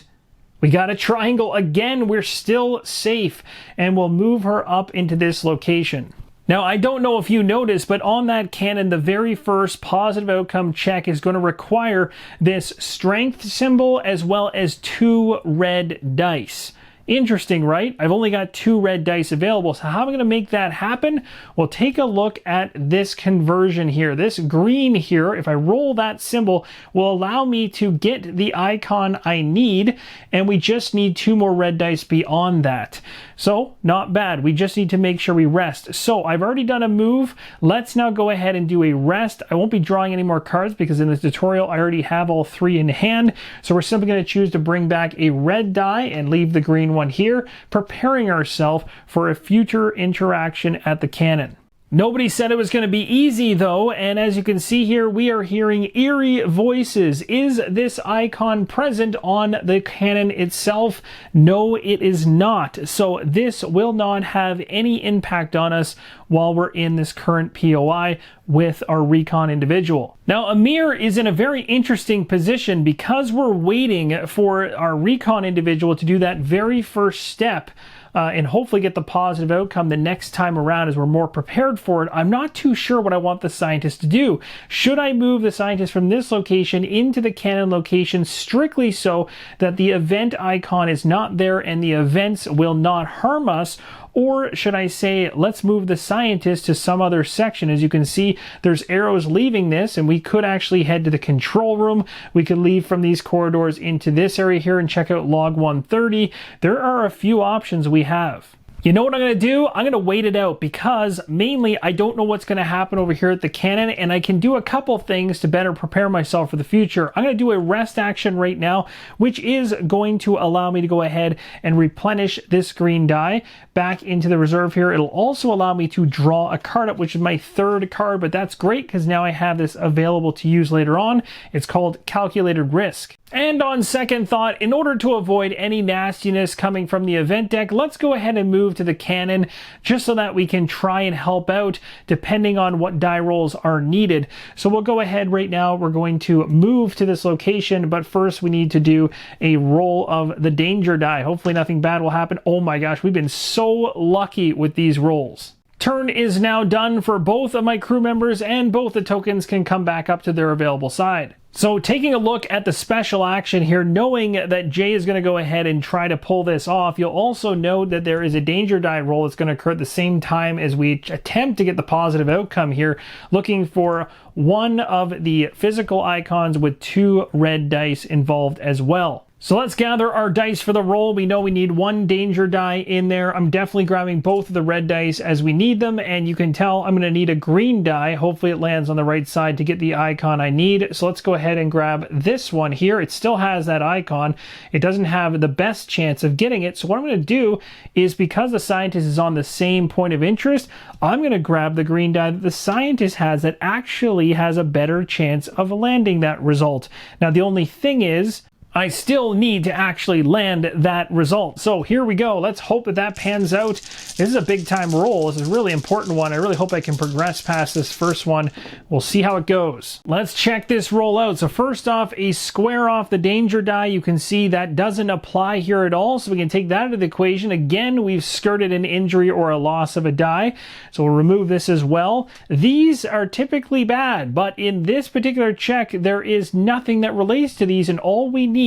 We got a triangle again. We're still safe, and we'll move her up into this location. Now, I don't know if you noticed, but on that cannon, the very first positive outcome check is going to require this strength symbol as well as 2 red dice. Interesting, right? I've only got 2 red dice available, so how am I going to make that happen? Well, take a look at this conversion here. This green here, if I roll that symbol, will allow me to get the icon I need, and we just need 2 more red dice beyond that. So, not bad. We just need to make sure we rest. So, I've already done a move. Let's now go ahead and do a rest. I won't be drawing any more cards because in the tutorial, I already have all 3 in hand. So, we're simply going to choose to bring back a red die and leave the green one here, preparing ourselves for a future interaction at the cannon. Nobody said it was going to be easy though, and as you can see here, we are hearing eerie voices. Is this icon present on the cannon itself? No, it is not. So this will not have any impact on us while we're in this current POI with our recon individual. Now, Amir is in a very interesting position because we're waiting for our recon individual to do that very first step and hopefully get the positive outcome the next time around as we're more prepared for it. I'm not too sure what I want the scientist to do. Should I move the scientist from this location into the cannon location strictly so that the event icon is not there and the events will not harm us? Or should I say, let's move the scientist to some other section? As you can see, there's arrows leaving this, and we could actually head to the control room. We could leave from these corridors into this area here and check out log 130. There are a few options we have. You know what I'm going to do? I'm going to wait it out because mainly I don't know what's going to happen over here at the cannon, and I can do a couple things to better prepare myself for the future. I'm going to do a rest action right now, which is going to allow me to go ahead and replenish this green die back into the reserve here. It'll also allow me to draw a card up, which is my 3rd card, but that's great because now I have this available to use later on. It's called Calculated Risk. And on second thought, in order to avoid any nastiness coming from the event deck, let's go ahead and move to the cannon just so that we can try and help out depending on what die rolls are needed. So we'll go ahead right now. We're going to move to this location, but first we need to do a roll of the danger die. Hopefully nothing bad will happen. Oh my gosh, we've been so lucky with these rolls. Turn is now done for both of my crew members, and both the tokens can come back up to their available side. So taking a look at the special action here, knowing that Jay is going to go ahead and try to pull this off, you'll also note that there is a danger die roll that's going to occur at the same time as we attempt to get the positive outcome here, looking for one of the physical icons with 2 red dice involved as well. So let's gather our dice for the roll. We know we need one danger die in there. I'm definitely grabbing both of the red dice as we need them, and you can tell I'm going to need a green die. Hopefully it lands on the right side to get the icon I need. So let's go ahead and grab this one here. It still has that icon. It doesn't have the best chance of getting it. So what I'm going to do is, because the scientist is on the same point of interest, I'm going to grab the green die that the scientist has that actually has a better chance of landing that result. Now the only thing is, I still need to actually land that result. So here we go. Let's hope that that pans out. This is a big time roll. This is a really important one. I really hope I can progress past this first one. We'll see how it goes. Let's check this roll out. So first off, a square off the danger die. You can see that doesn't apply here at all. So we can take that out of the equation. Again, we've skirted an injury or a loss of a die. So we'll remove this as well. These are typically bad, but in this particular check, there is nothing that relates to these, and all we need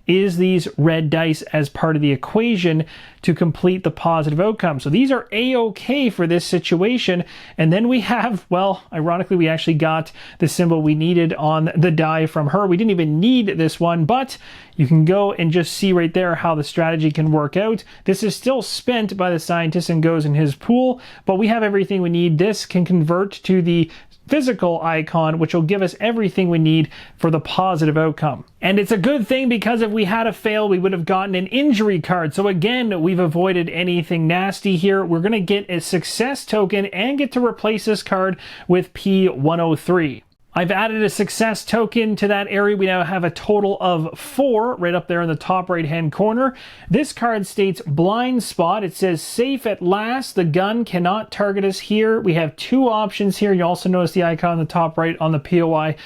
is these red dice as part of the equation to complete the positive outcome. So these are a-okay for this situation. And then we have, well, ironically, we actually got the symbol we needed on the die from her. We didn't even need this one, but you can go and just see right there how the strategy can work out. This is still spent by the scientist and goes in his pool, but we have everything we need. This can convert to the physical icon, which will give us everything we need for the positive outcome. And it's a good thing, because if we had a fail, we would have gotten an injury card. So again, we've avoided anything nasty here. We're going to get a success token and get to replace this card with P103. I've added a success token to that area. We now have a total of 4 right up there in the top right hand corner. This card states blind spot. It says safe at last. The gun cannot target us here. We have 2 options here. You also notice the icon on the top right on the POI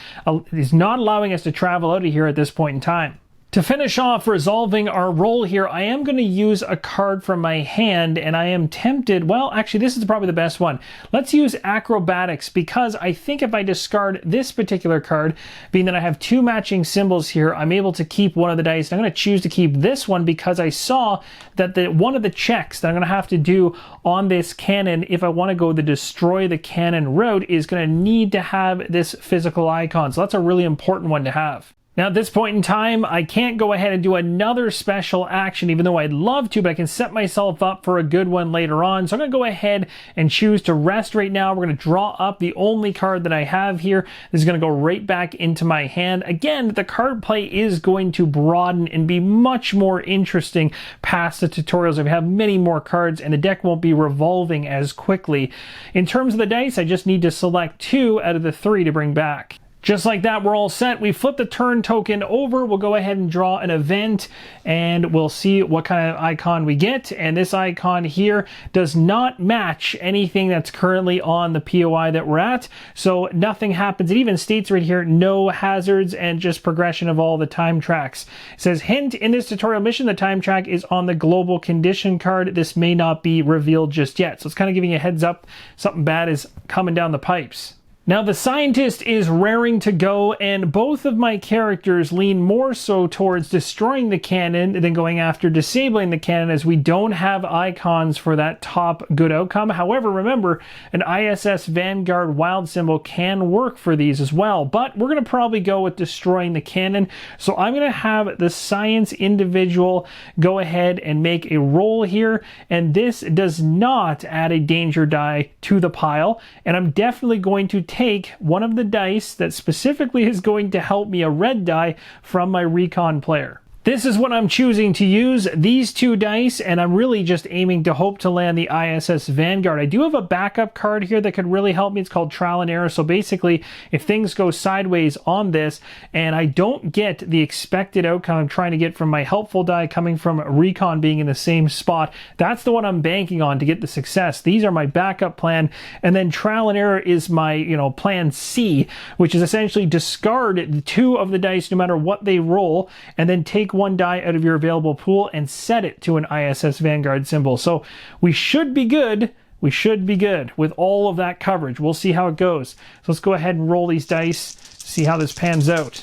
is not allowing us to travel out of here at this point in time. To finish off resolving our roll here, I am going to use a card from my hand, and I am tempted, well, actually this is probably the best one. Let's use acrobatics, because I think if I discard this particular card, being that I have 2 matching symbols here, I'm able to keep one of the dice. I'm going to choose to keep this one because I saw that one of the checks that I'm going to have to do on this cannon, if I want to go the destroy the cannon route, is going to need to have this physical icon. So that's a really important one to have. Now at this point in time, I can't go ahead and do another special action, even though I'd love to, but I can set myself up for a good one later on. So I'm going to go ahead and choose to rest right now. We're going to draw up the only card that I have here. This is going to go right back into my hand. Again, the card play is going to broaden and be much more interesting past the tutorials. We have many more cards, and the deck won't be revolving as quickly. In terms of the dice, I just need to select 2 out of the 3 to bring back. Just like that, we're all set. We flip the turn token over. We'll go ahead and draw an event, and we'll see what kind of icon we get. And this icon here does not match anything that's currently on the POI that we're at. So nothing happens. It even states right here, no hazards and just progression of all the time tracks. It says, hint, in this tutorial mission, the time track is on the global condition card. This may not be revealed just yet. So it's kind of giving you a heads up. Something bad is coming down the pipes. Now the scientist is raring to go, and both of my characters lean more so towards destroying the cannon than going after disabling the cannon, as we don't have icons for that top good outcome. However, remember, an ISS Vanguard wild symbol can work for these as well, but we're going to probably go with destroying the cannon. So I'm going to have the science individual go ahead and make a roll here, and this does not add a danger die to the pile, and I'm definitely going to take one of the dice that specifically is going to help me, a red die, from my recon player. This is what I'm choosing to use, these 2 dice, and I'm really just aiming to hope to land the ISS Vanguard. I do have a backup card here that could really help me. It's called Trial and Error. So basically, if things go sideways on this and I don't get the expected outcome I'm trying to get from my helpful die coming from recon being in the same spot, that's the one I'm banking on to get the success. These are my backup plan, and then Trial and Error is my, plan C, which is essentially discard 2 of the dice no matter what they roll, and then take 1 die out of your available pool and set it to an ISS Vanguard symbol. So we should be good. We should be good with all of that coverage. We'll see how it goes. So let's go ahead and roll these dice, see how this pans out.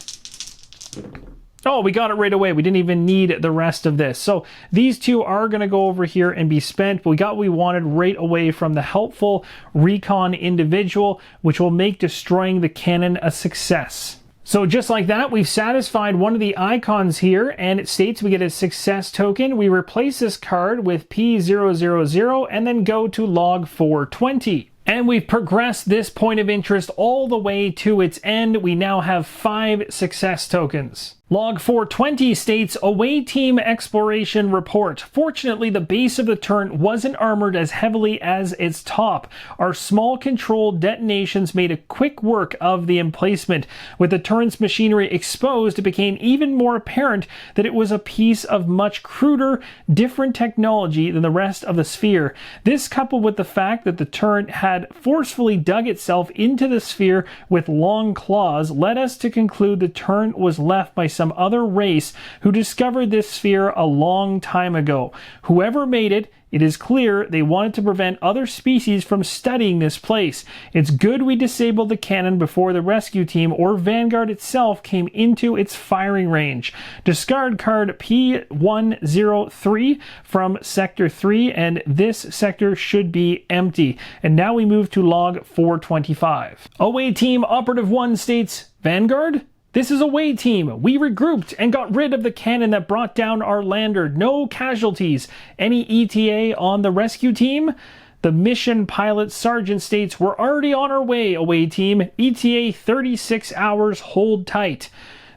Oh, we got it right away. We didn't even need the rest of this. So these 2 are going to go over here and be spent, but we got what we wanted right away from the helpful recon individual, which will make destroying the cannon a success. So just like that, we've satisfied one of the icons here, and it states we get a success token. We replace this card with P000 and then go to log 420. And we've progressed this point of interest all the way to its end. We now have 5 success tokens. Log 420 states, Away Team Exploration Report. Fortunately, the base of the turret wasn't armored as heavily as its top. Our small controlled detonations made a quick work of the emplacement. With the turret's machinery exposed, it became even more apparent that it was a piece of much cruder, different technology than the rest of the sphere. This, coupled with the fact that the turret had forcefully dug itself into the sphere with long claws, led us to conclude the turret was left by some other race who discovered this sphere a long time ago. Whoever made it, it is clear they wanted to prevent other species from studying this place. It's good we disabled the cannon before the rescue team or Vanguard itself came into its firing range. Discard card P103 from Sector 3, and this sector should be empty. And now we move to log 425. Away Team Operative 1 states, Vanguard? This is Away Team. We regrouped and got rid of the cannon that brought down our lander. No casualties. Any ETA on the rescue team? The mission pilot sergeant states, we're already on our way, Away Team. ETA 36 hours, hold tight.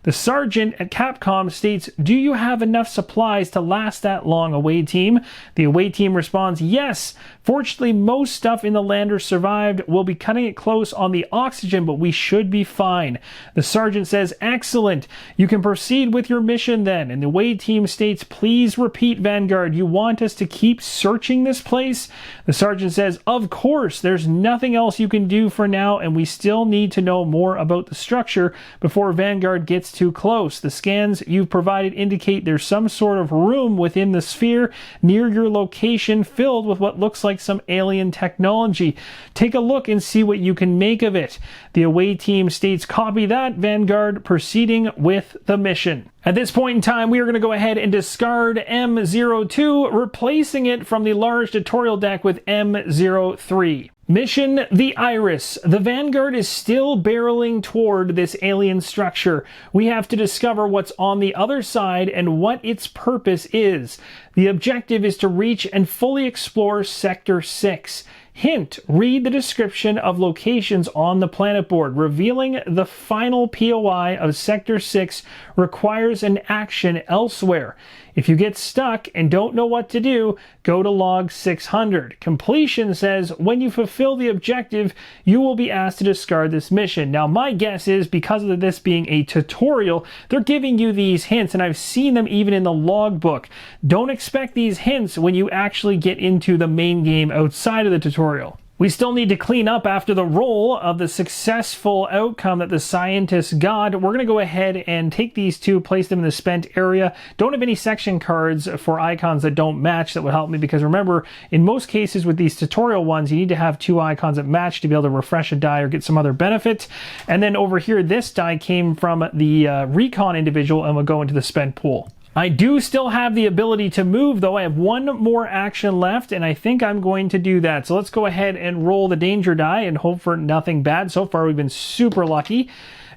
The sergeant at Capcom states, do you have enough supplies to last that long, Away Team? The Away Team responds, yes. Fortunately, most stuff in the lander survived. We'll be cutting it close on the oxygen, but we should be fine. The sergeant says, excellent. You can proceed with your mission then. And the Away Team states, please repeat, Vanguard. You want us to keep searching this place? The sergeant says, of course. There's nothing else you can do for now, and we still need to know more about the structure before Vanguard gets too close. The scans you've provided indicate there's some sort of room within the sphere near your location filled with what looks like some alien technology. Take a look and see what you can make of it. The Away Team states, copy that, Vanguard, proceeding with the mission. At this point in time, we are going to go ahead and discard M02, replacing it from the large tutorial deck with M03. Mission the Iris. The Vanguard is still barreling toward this alien structure. We have to discover what's on the other side and what its purpose is. The objective is to reach and fully explore Sector 6. Hint, read the description of locations on the planet board. Revealing the final POI of Sector 6 requires an action elsewhere. If you get stuck and don't know what to do, go to log 600. Completion says when you fulfill the objective, you will be asked to discard this mission. Now, my guess is because of this being a tutorial, they're giving you these hints, and I've seen them even in the logbook. Don't expect these hints when you actually get into the main game outside of the tutorial. We still need to clean up after the roll of the successful outcome that the scientists got. We're going to go ahead and take these two, place them in the spent area. Don't have any section cards for icons that don't match that would help me, because remember, in most cases with these tutorial ones, you need to have 2 icons that match to be able to refresh a die or get some other benefit. And then over here, this die came from the recon individual and will go into the spent pool. I do still have the ability to move, though. I have 1 more action left, and I think I'm going to do that. So let's go ahead and roll the danger die and hope for nothing bad. So far, we've been super lucky.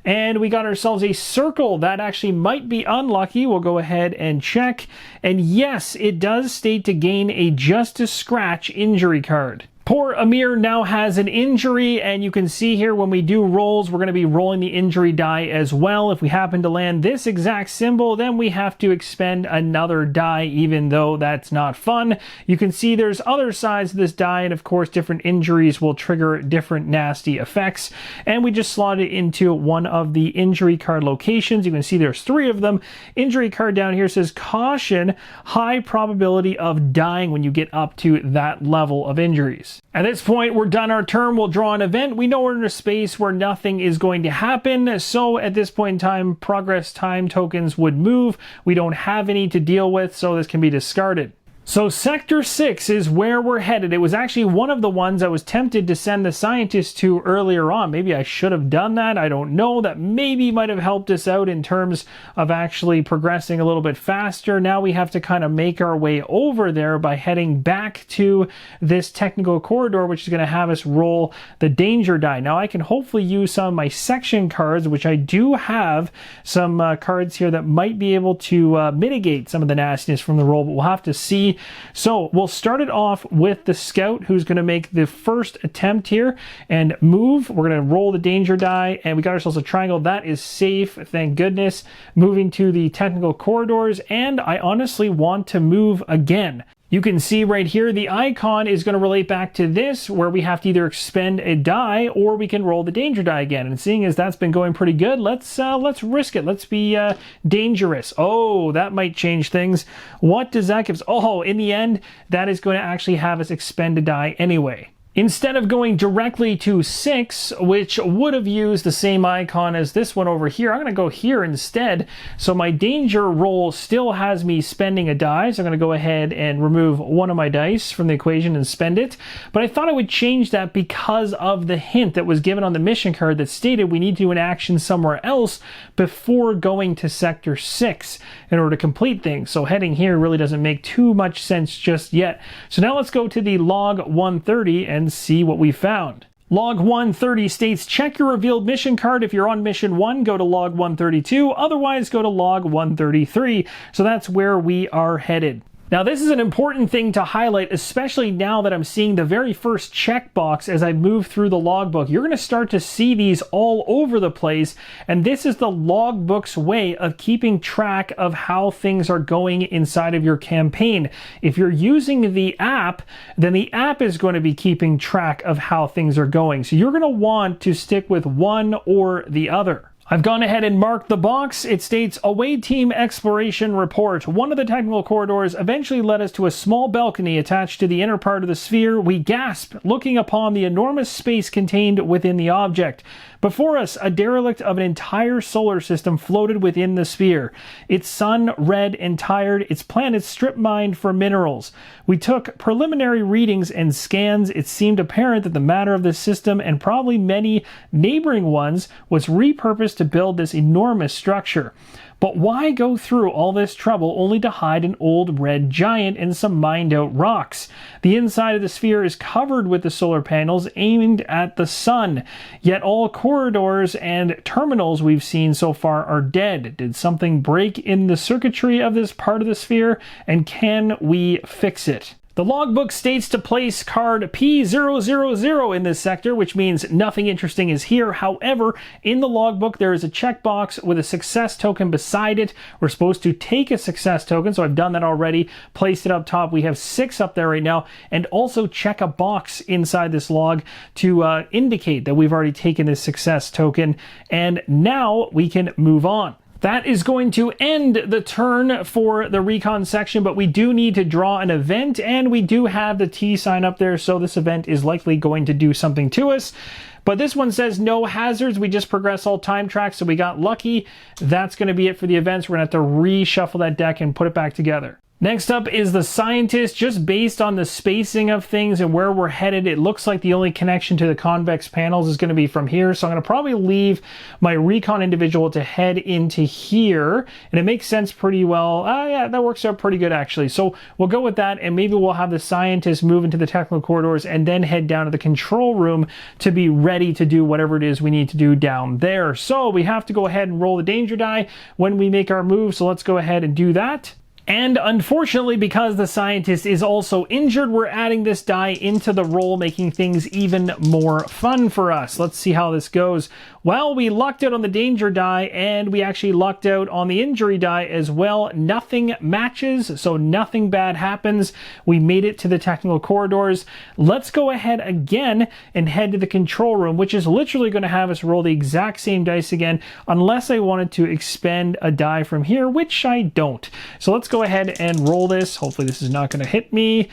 And we got ourselves a circle. That actually might be unlucky. We'll go ahead and check. And yes, it does state to gain a just a scratch injury card. Poor Amir now has an injury, and you can see here when we do rolls, we're going to be rolling the injury die as well. If we happen to land this exact symbol, then we have to expend another die, even though that's not fun. You can see there's other sides of this die, and of course different injuries will trigger different nasty effects. And we just slot it into one of the injury card locations. You can see there's 3 of them. Injury card down here says, caution, high probability of dying when you get up to that level of injuries. At this point, we're done our turn. We'll draw an event. We know we're in a space where nothing is going to happen. So at this point in time, progress time tokens would move. We don't have any to deal with, so this can be discarded. So Sector 6 is where we're headed. It was actually one of the ones I was tempted to send the scientists to earlier on. Maybe I should have done that. I don't know. That maybe might have helped us out in terms of actually progressing a little bit faster. Now we have to kind of make our way over there by heading back to this technical corridor, which is going to have us roll the danger die. Now I can hopefully use some of my section cards, which I do have some cards here that might be able to mitigate some of the nastiness from the roll, but we'll have to see. So we'll start it off with the scout, who's going to make the first attempt here and move. We're going to roll the danger die, and we got ourselves a triangle. That is safe, thank goodness. Moving to the technical corridors, and I honestly want to move again. You can see right here, the icon is going to relate back to this, where we have to either expend a die or we can roll the danger die again. And seeing as that's been going pretty good, let's risk it. Let's be dangerous. Oh, that might change things. What does that give us? Oh, in the end, that is going to actually have us expend a die anyway. Instead of going directly to 6, which would have used the same icon as this one over here, I'm going to go here instead. So my danger roll still has me spending a die. So I'm going to go ahead and remove one of my dice from the equation and spend it. But I thought I would change that because of the hint that was given on the mission card that stated we need to do an action somewhere else before going to Sector 6 in order to complete things. So heading here really doesn't make too much sense just yet. So now let's go to the log 130 and see what we found. Log 130 states, check your revealed mission card. If you're on mission 1, go to log 132. Otherwise, go to log 133. So that's where we are headed. Now, this is an important thing to highlight, especially now that I'm seeing the very first checkbox as I move through the logbook. You're going to start to see these all over the place, and this is the logbook's way of keeping track of how things are going inside of your campaign. If you're using the app, then the app is going to be keeping track of how things are going. So you're going to want to stick with one or the other. I've gone ahead and marked the box. It states, Away Team Exploration Report. One of the technical corridors eventually led us to a small balcony attached to the inner part of the sphere. We gasped, looking upon the enormous space contained within the object. Before us, a derelict of an entire solar system floated within the sphere. Its sun red and tired, its planets strip mined for minerals. We took preliminary readings and scans. It seemed apparent that the matter of this system, and probably many neighboring ones, was repurposed to build this enormous structure. But why go through all this trouble only to hide an old red giant and some mined out rocks? The inside of the sphere is covered with the solar panels aimed at the sun, yet all corridors and terminals we've seen so far are dead. Did something break in the circuitry of this part of the sphere, and can we fix it? The logbook states to place card P000 in this sector, which means nothing interesting is here. However, in the logbook, there is a checkbox with a success token beside it. We're supposed to take a success token, so I've done that already. Placed it up top. We have 6 up there right now. And also check a box inside this log to indicate that we've already taken this success token. And now we can move on. That is going to end the turn for the recon section, but we do need to draw an event, and we do have the T sign up there, so this event is likely going to do something to us. But this one says no hazards. We just progress all time tracks, so we got lucky. That's going to be it for the events. We're going to have to reshuffle that deck and put it back together. Next up is the scientist. Just based on the spacing of things and where we're headed, it looks like the only connection to the convex panels is going to be from here. So I'm going to probably leave my recon individual to head into here. And it makes sense pretty well. Yeah, that works out pretty good actually. So we'll go with that, and maybe we'll have the scientist move into the technical corridors and then head down to the control room to be ready to do whatever it is we need to do down there. So we have to go ahead and roll the danger die when we make our move. So let's go ahead and do that. And unfortunately, because the scientist is also injured, we're adding this die into the roll, making things even more fun for us. Let's see how this goes. Well, we lucked out on the danger die, and we actually lucked out on the injury die as well. Nothing matches, so nothing bad happens. We made it to the technical corridors. Let's go ahead again and head to the control room, which is literally going to have us roll the exact same dice again, unless I wanted to expend a die from here, which I don't. So let's go ahead and roll this. Hopefully this is not going to hit me.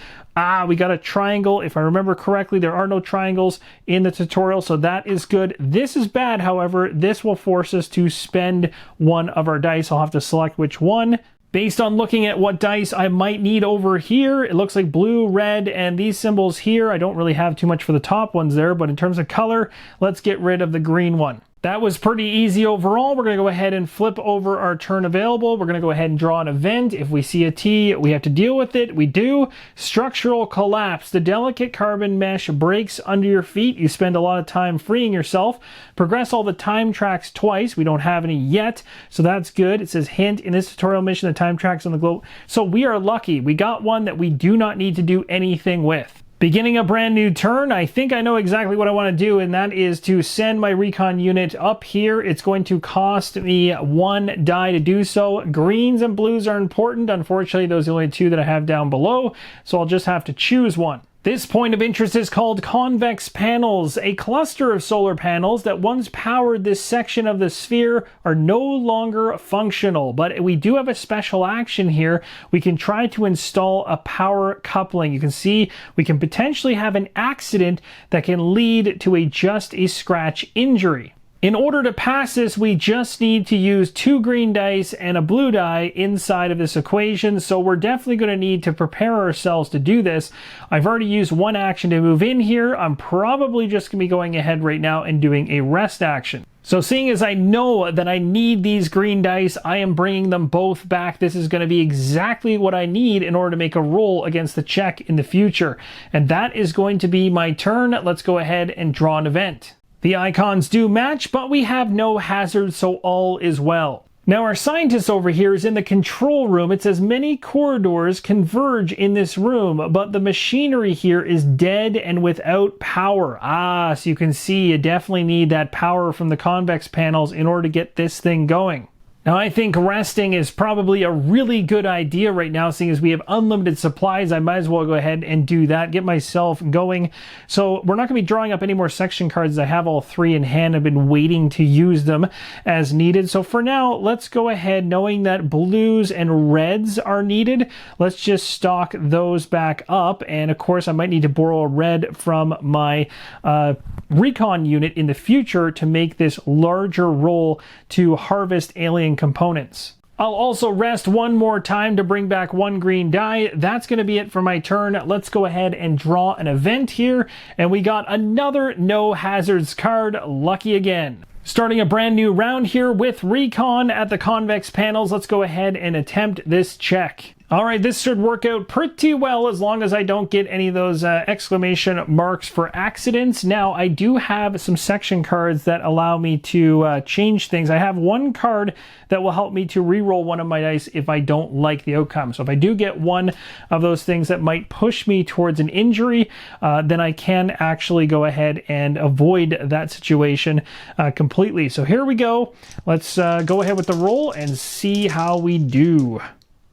We got a triangle. If I remember correctly, there are no triangles in the tutorial, so that is good. This is bad, however. This will force us to spend one of our dice. I'll have to select which one. Based on looking at what dice I might need over here, it looks like blue, red, and these symbols here. I don't really have too much for the top ones there, but in terms of color, let's get rid of the green one. That was pretty easy overall. We're going to go ahead and flip over our turn available. We're going to go ahead and draw an event. If we see a T, we have to deal with it. We do. Structural collapse. The delicate carbon mesh breaks under your feet. You spend a lot of time freeing yourself. Progress all the time tracks twice. We don't have any yet, so that's good. It says hint, in this tutorial mission, the time tracks on the globe. So we are lucky. We got one that we do not need to do anything with. Beginning a brand new turn, I think I know exactly what I want to do, and that is to send my recon unit up here. It's going to cost me 1 die to do so. Greens and blues are important. Unfortunately, those are the only 2 that I have down below, so I'll just have to choose one. This point of interest is called convex panels. A cluster of solar panels that once powered this section of the sphere are no longer functional, but we do have a special action here. We can try to install a power coupling. You can see we can potentially have an accident that can lead to just a scratch injury. In order to pass this, we just need to use 2 green dice and a blue die inside of this equation, so we're definitely going to need to prepare ourselves to do this. I've already used 1 action to move in here. I'm probably just going to be going ahead right now and doing a rest action. So seeing as I know that I need these green dice, I am bringing them both back. This is going to be exactly what I need in order to make a roll against the check in the future. And that is going to be my turn. Let's go ahead and draw an event. The icons do match, but we have no hazards, so all is well. Now our scientist over here is in the control room. It says many corridors converge in this room, but the machinery here is dead and without power. So you can see you definitely need that power from the convex panels in order to get this thing going. Now I think resting is probably a really good idea right now, seeing as we have unlimited supplies. I might as well go ahead and do that, get myself going. So we're not going to be drawing up any more section cards. I have all 3 in hand. I've been waiting to use them as needed. So for now, let's go ahead, knowing that blues and reds are needed. Let's just stock those back up. And of course, I might need to borrow a red from my recon unit in the future to make this larger roll to harvest alien components. I'll also rest 1 more time to bring back 1 green die. That's going to be it for my turn. Let's go ahead and draw an event here. And we got another no hazards card. Lucky again. Starting a brand new round here with recon at the convex panels. Let's go ahead and attempt this check. All right, this should work out pretty well as long as I don't get any of those exclamation marks for accidents. Now, I do have some section cards that allow me to change things. I have 1 card that will help me to re-roll 1 of my dice if I don't like the outcome. So if I do get 1 of those things that might push me towards an injury, then I can actually go ahead and avoid that situation completely. So here we go. Let's go ahead with the roll and see how we do.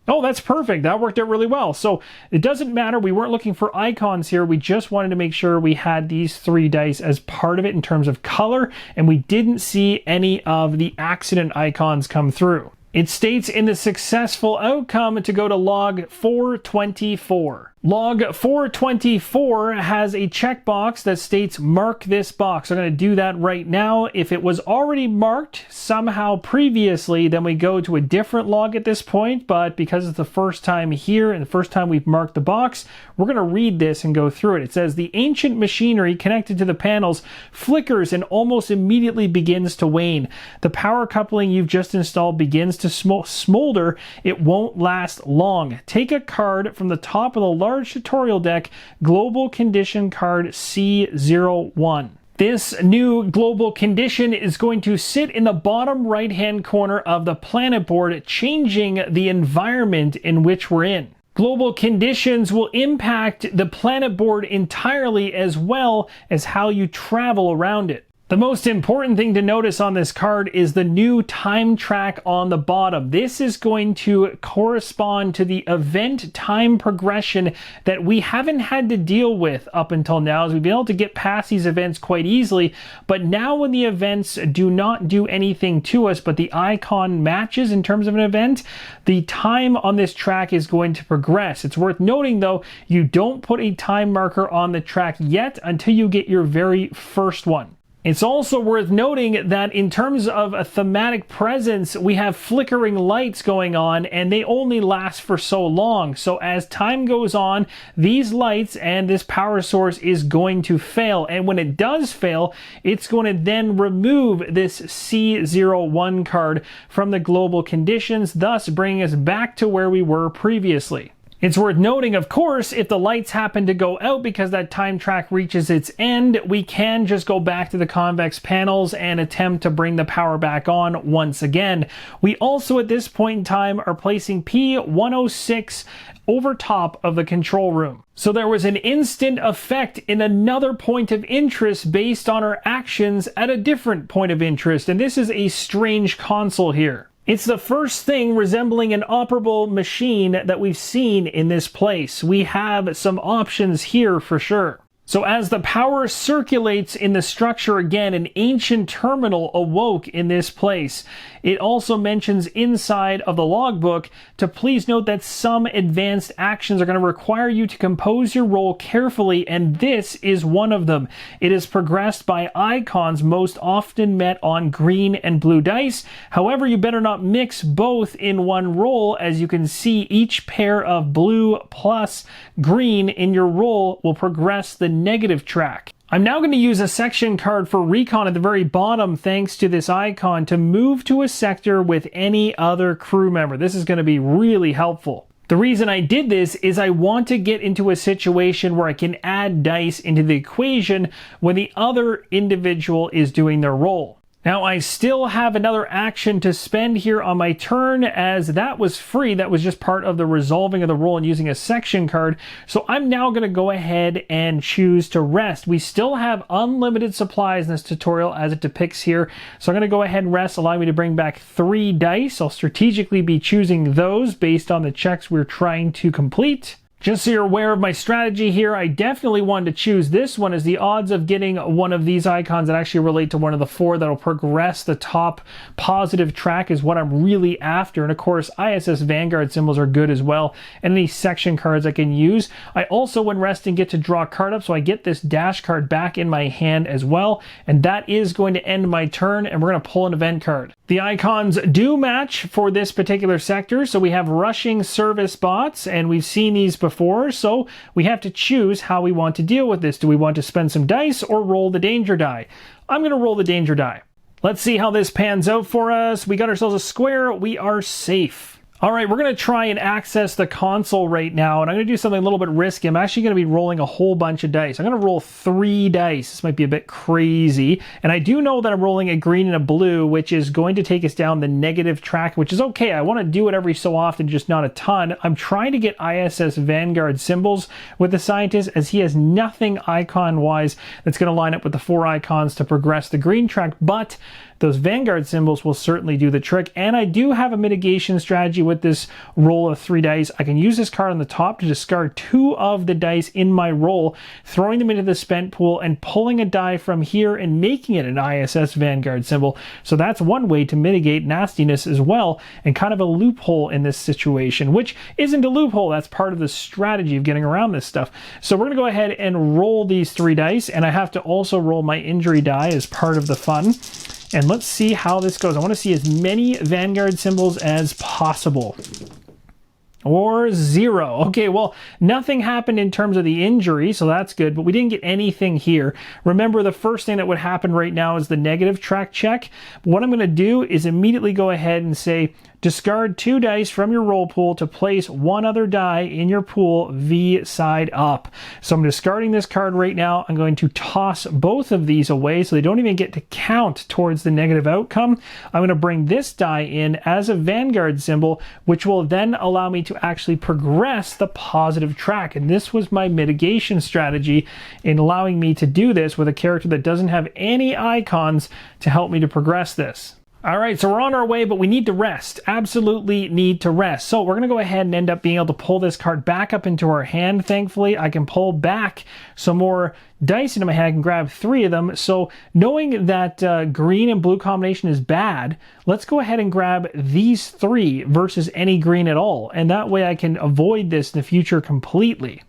Oh, that's perfect. That worked out really well. So it doesn't matter. We weren't looking for icons here. We just wanted to make sure we had these 3 dice as part of it in terms of color, and we didn't see any of the accident icons come through. It states in the successful outcome to go to log 424. Log 424 has a checkbox that states mark this box. I'm going to do that right now. If it was already marked somehow previously, then we go to a different log at this point. But because it's the first time here and the first time we've marked the box, we're going to read this and go through it. It says the ancient machinery connected to the panels flickers and almost immediately begins to wane. The power coupling you've just installed begins to smolder. It won't last long. Take a card from the top of the large tutorial deck, global condition card C01. This new global condition is going to sit in the bottom right hand corner of the planet board, changing the environment in which we're in. Global conditions will impact the planet board entirely, as well as how you travel around it. The most important thing to notice on this card is the new time track on the bottom. This is going to correspond to the event time progression that we haven't had to deal with up until now, as we've been able to get past these events quite easily. But now when the events do not do anything to us, but the icon matches in terms of an event, the time on this track is going to progress. It's worth noting, though, you don't put a time marker on the track yet until you get your very first one. It's also worth noting that in terms of a thematic presence, we have flickering lights going on, and they only last for so long. So as time goes on, these lights and this power source is going to fail. And when it does fail, it's going to then remove this C01 card from the global conditions, thus bringing us back to where we were previously. It's worth noting, of course, if the lights happen to go out because that time track reaches its end, we can just go back to the convex panels and attempt to bring the power back on once again. We also, at this point in time, are placing P106 over top of the control room. So there was an instant effect in another point of interest based on our actions at a different point of interest, and this is a strange console here. It's the first thing resembling an operable machine that we've seen in this place. We have some options here for sure. So as the power circulates in the structure again, an ancient terminal awoke in this place. It also mentions inside of the logbook to please note that some advanced actions are going to require you to compose your roll carefully, and this is one of them. It is progressed by icons most often met on green and blue dice. However, you better not mix both in one roll. As you can see, each pair of blue plus green in your roll will progress the negative track. I'm now going to use a section card for recon at the very bottom thanks to this icon to move to a sector with any other crew member. This is going to be really helpful. The reason I did this is I want to get into a situation where I can add dice into the equation when the other individual is doing their roll. Now, I still have another action to spend here on my turn, as that was free. That was just part of the resolving of the roll and using a section card. So I'm now going to go ahead and choose to rest. We still have unlimited supplies in this tutorial as it depicts here. So I'm going to go ahead and rest, allowing me to bring back 3 dice. I'll strategically be choosing those based on the checks we're trying to complete. Just so you're aware of my strategy here, I definitely wanted to choose this one, as the odds of getting one of these icons that actually relate to one of the 4 that'll progress the top positive track is what I'm really after. And of course, ISS Vanguard symbols are good as well, and any section cards I can use. I also, when resting, get to draw a card up, so I get this dash card back in my hand as well, and that is going to end my turn, and we're going to pull an event card. The icons do match for this particular sector, so we have rushing service bots, and we've seen these before, so we have to choose how we want to deal with this. Do we want to spend some dice or roll the danger die? I'm going to roll the danger die. Let's see how this pans out for us. We got ourselves a square. We are safe. All right, we're going to try and access the console right now, and I'm going to do something a little bit risky. I'm actually going to be rolling a whole bunch of dice. I'm going to roll 3 dice. This might be a bit crazy, and I do know that I'm rolling a green and a blue, which is going to take us down the negative track, which is okay. I want to do it every so often, just not a ton. I'm trying to get ISS Vanguard symbols with the scientist, as he has nothing icon-wise that's going to line up with the 4 icons to progress the green track, but those Vanguard symbols will certainly do the trick. And I do have a mitigation strategy with this roll of 3 dice. I can use this card on the top to discard 2 of the dice in my roll, throwing them into the spent pool and pulling a die from here and making it an ISS Vanguard symbol. So that's one way to mitigate nastiness as well, and kind of a loophole in this situation, which isn't a loophole. That's part of the strategy of getting around this stuff. So we're going to go ahead and roll these 3 dice, and I have to also roll my injury die as part of the fun. And let's see how this goes. I want to see as many Vanguard symbols as possible. Or 0. Okay, well, nothing happened in terms of the injury, so that's good, but we didn't get anything here. Remember, the first thing that would happen right now is the negative track check. What I'm going to do is immediately go ahead and say, discard 2 dice from your roll pool to place 1 other die in your pool V side up. So I'm discarding this card right now. I'm going to toss both of these away so they don't even get to count towards the negative outcome. I'm going to bring this die in as a Vanguard symbol, which will then allow me to actually progress the positive track. And this was my mitigation strategy in allowing me to do this with a character that doesn't have any icons to help me to progress this. All right, so we're on our way, but we need to rest. Absolutely need to rest. So we're going to go ahead and end up being able to pull this card back up into our hand. Thankfully, I can pull back some more dice into my hand. I can grab 3 of them. So knowing that green and blue combination is bad, let's go ahead and grab these 3 versus any green at all. And that way I can avoid this in the future completely.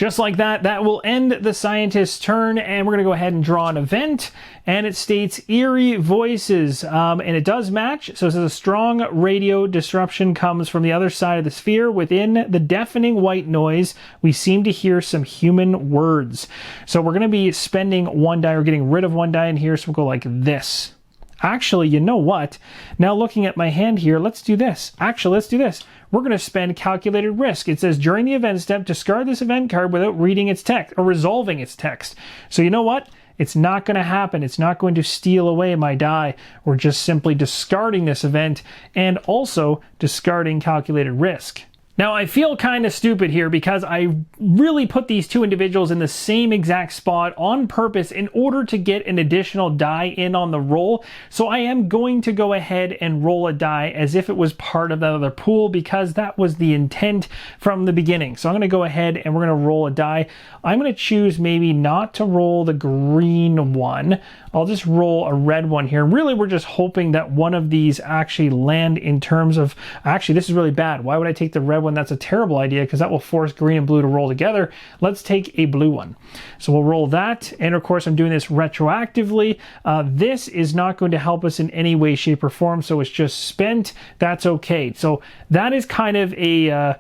Just like that, that will end the scientist's turn, and we're going to go ahead and draw an event, and it states eerie voices, and it does match. So it says a strong radio disruption comes from the other side of the sphere. Within the deafening white noise, we seem to hear some human words. So we're going to be spending one die, or getting rid of one die in here, so we'll go like this. Actually, you know what? Now looking at my hand here, let's do this. Actually, let's do this. We're going to spend calculated risk. It says during the event step, discard this event card without reading its text or resolving its text. So you know what? It's not going to happen. It's not going to steal away my die. We're just simply discarding this event and also discarding calculated risk. Now, I feel kind of stupid here because I really put these two individuals in the same exact spot on purpose in order to get an additional die in on the roll. So I am going to go ahead and roll a die as if it was part of that other pool, because that was the intent from the beginning. So I'm going to go ahead and we're going to roll a die. I'm going to choose maybe not to roll the green one. I'll just roll a red one here. Really, we're just hoping that one of these actually land in terms of... Actually, this is really bad. Why would I take the red one? That's a terrible idea, because that will force green and blue to roll together. Let's take a blue one. So we'll roll that. And of course, I'm doing this retroactively. This is not going to help us in any way, shape, or form. So it's just spent. That's okay. So that is kind of a...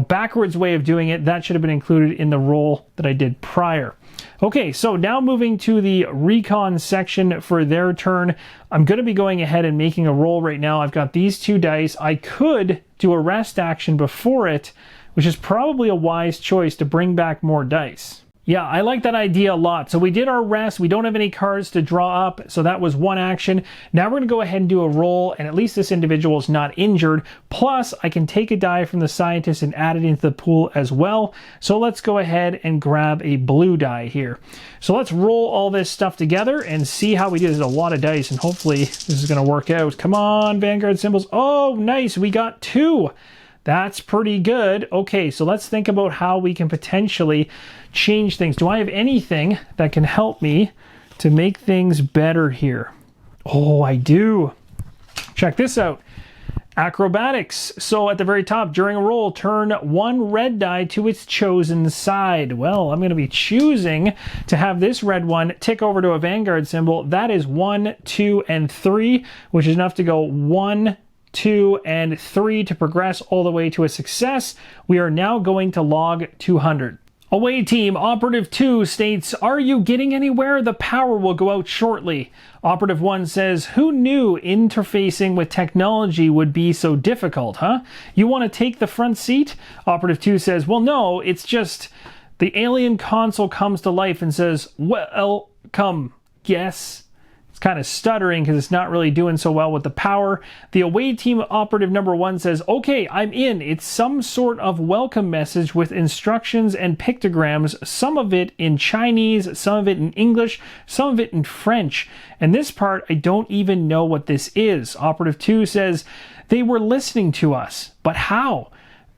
backwards way of doing it. That should have been included in the roll that I did prior. Okay, so now moving to the recon section for their turn. I'm going to be going ahead and making a roll right now. I've got these two dice. I could do a rest action before it, which is probably a wise choice to bring back more dice. Yeah, I like that idea a lot. So we did our rest. We don't have any cards to draw up, so that was one action. Now we're going to go ahead and do a roll, and at least this individual is not injured. Plus, I can take a die from the scientist and add it into the pool as well. So let's go ahead and grab a blue die here. So let's roll all this stuff together and see how we do. There's a lot of dice, and hopefully this is going to work out. Come on, Vanguard symbols. Oh, nice. We got 2. That's pretty good. Okay, so let's think about how we can potentially change things. Do I have anything that can help me to make things better here? Oh, I do. Check this out. Acrobatics. So at the very top, during a roll, turn one red die to its chosen side. Well, I'm going to be choosing to have this red one tick over to a Vanguard symbol. That is 1, 2, and 3, which is enough to go 1, 2, and 3 to progress all the way to a success. We are now going to log 200. Away team, Operative 2 states, "Are you getting anywhere? The power will go out shortly." Operative 1 says, "Who knew interfacing with technology would be so difficult, huh? You want to take the front seat?" Operative 2 says, "Well, no, it's just..." The alien console comes to life and says, "Welcome, yes." Kind of stuttering because it's not really doing so well with the power. The away team operative number 1 says, "Okay, I'm in. It's some sort of welcome message with instructions and pictograms, some of it in Chinese, some of it in English, some of it in French. And this part, I don't even know what this is." Operative 2 says, "They were listening to us, but how?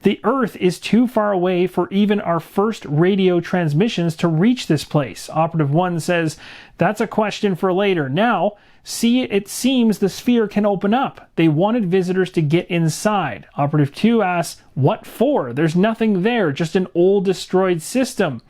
The Earth is too far away for even our first radio transmissions to reach this place." Operative 1 says, "That's a question for later. Now, see, it seems the sphere can open up. They wanted visitors to get inside." Operative 2 asks, "What for? There's nothing there, just an old destroyed system."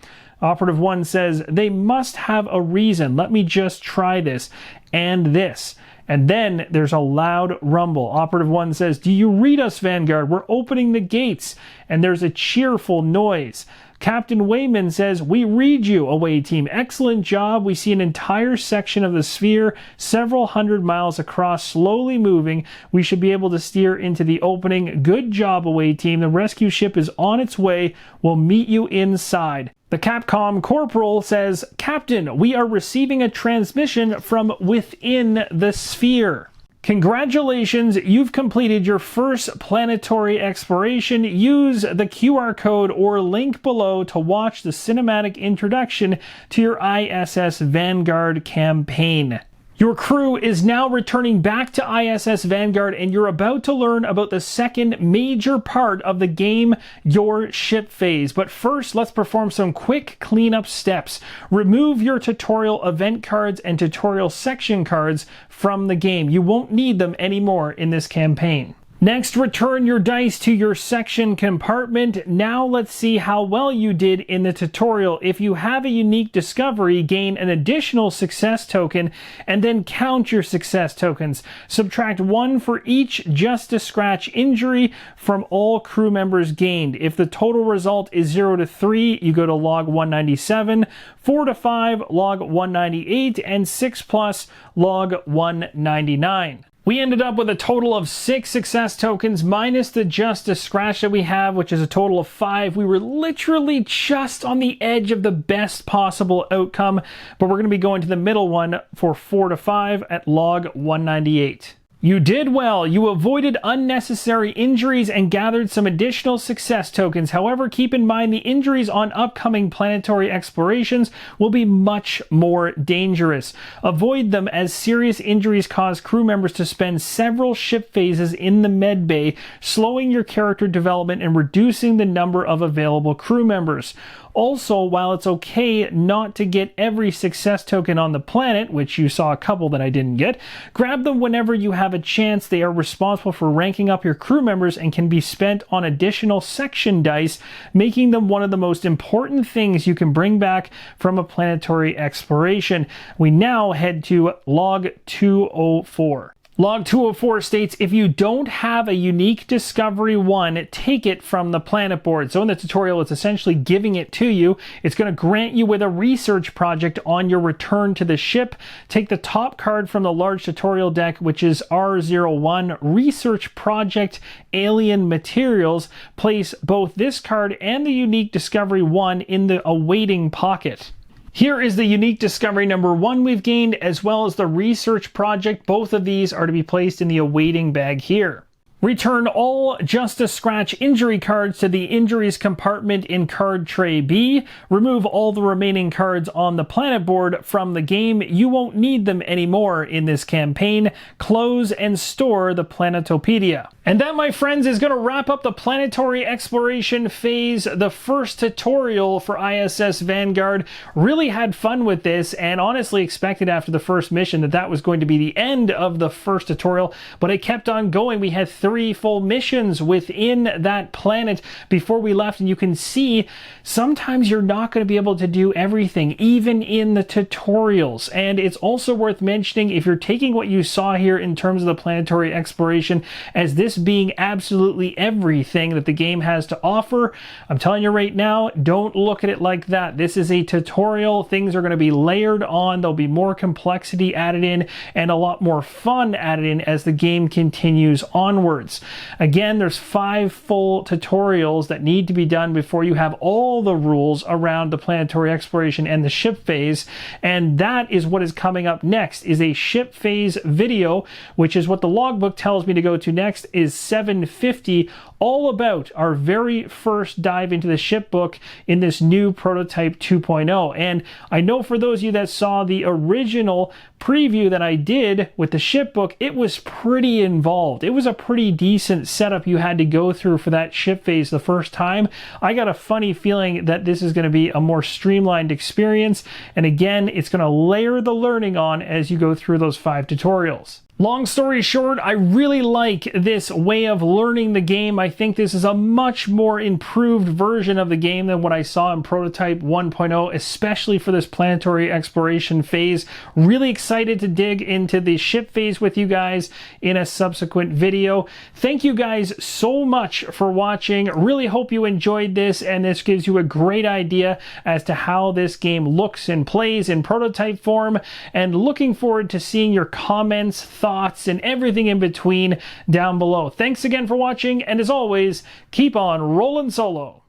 Operative 1 says, "They must have a reason. Let me just try this and this." And then there's a loud rumble. Operative 1 says, "Do you read us, Vanguard? We're opening the gates." And there's a cheerful noise. Captain Wayman says, "We read you, away team. Excellent job. We see an entire section of the sphere, several hundred miles across, slowly moving. We should be able to steer into the opening. Good job, away team. The rescue ship is on its way. We'll meet you inside." The Capcom Corporal says, "Captain, we are receiving a transmission from within the sphere. Congratulations, you've completed your first planetary exploration. Use the QR code or link below to watch the cinematic introduction to your ISS Vanguard campaign. Your crew is now returning back to ISS Vanguard, and you're about to learn about the second major part of the game, your ship phase. But first, let's perform some quick cleanup steps. Remove your tutorial event cards and tutorial section cards from the game. You won't need them anymore in this campaign. Next, return your dice to your section compartment. Now let's see how well you did in the tutorial. If you have a unique discovery, gain an additional success token and then count your success tokens. Subtract 1 for each just a scratch injury from all crew members gained. If the total result is 0 to 3, you go to log 197, 4 to 5, log 198, and 6 plus, log 199. We ended up with a total of 6 success tokens minus the just a scratch that we have, which is a total of 5. We were literally just on the edge of the best possible outcome, but we're going to be going to the middle one for 4 to 5 at log 198. You did well. You avoided unnecessary injuries and gathered some additional success tokens. However, keep in mind the injuries on upcoming planetary explorations will be much more dangerous. Avoid them as serious injuries cause crew members to spend several ship phases in the med bay, slowing your character development and reducing the number of available crew members. Also, while it's okay not to get every success token on the planet, which you saw a couple that I didn't get, grab them whenever you have a chance. They are responsible for ranking up your crew members and can be spent on additional section dice, making them one of the most important things you can bring back from a planetary exploration. We now head to log 204. Log 204 states, if you don't have a unique discovery 1, take it from the planet board. So in the tutorial, it's essentially giving it to you. It's going to grant you with a research project on your return to the ship. Take the top card from the large tutorial deck, which is R01, Research Project Alien Materials. Place both this card and the unique discovery 1 in the awaiting pocket. Here is the unique discovery number 1 we've gained, as well as the research project. Both of these are to be placed in the awaiting bag here. Return all just a scratch injury cards to the injuries compartment in card tray B. Remove all the remaining cards on the planet board from the game. You won't need them anymore in this campaign. Close and store the Planetopedia. And that, my friends, is going to wrap up the planetary exploration phase, the first tutorial for ISS Vanguard. Really had fun with this, and honestly expected after the first mission that that was going to be the end of the first tutorial, but it kept on going. We had 3 full missions within that planet before we left, and you can see sometimes you're not going to be able to do everything, even in the tutorials. And it's also worth mentioning, if you're taking what you saw here in terms of the planetary exploration as this being absolutely everything that the game has to offer, I'm telling you right now, don't look at it like that. This is a tutorial. Things are going to be layered on. There'll be more complexity added in and a lot more fun added in as the game continues onwards. Again, there's 5 full tutorials that need to be done before you have all the rules around the planetary exploration and the ship phase, and that is what is coming up next, is a ship phase video, which is what the logbook tells me to go to next, is 750, all about our very first dive into the ship book in this new prototype 2.0. And I know for those of you that saw the original preview that I did with the ship book, it was pretty involved. It was a pretty decent setup you had to go through for that ship phase the first time. I got a funny feeling that this is going to be a more streamlined experience, and again, it's going to layer the learning on as you go through those 5 tutorials. Long story short, I really like this way of learning the game. I think this is a much more improved version of the game than what I saw in Prototype 1.0, especially for this planetary exploration phase. Really excited to dig into the ship phase with you guys in a subsequent video. Thank you guys so much for watching. Really hope you enjoyed this, and this gives you a great idea as to how this game looks and plays in prototype form, and looking forward to seeing your comments, thoughts, and everything in between down below. Thanks again for watching, and as always, keep on rolling solo.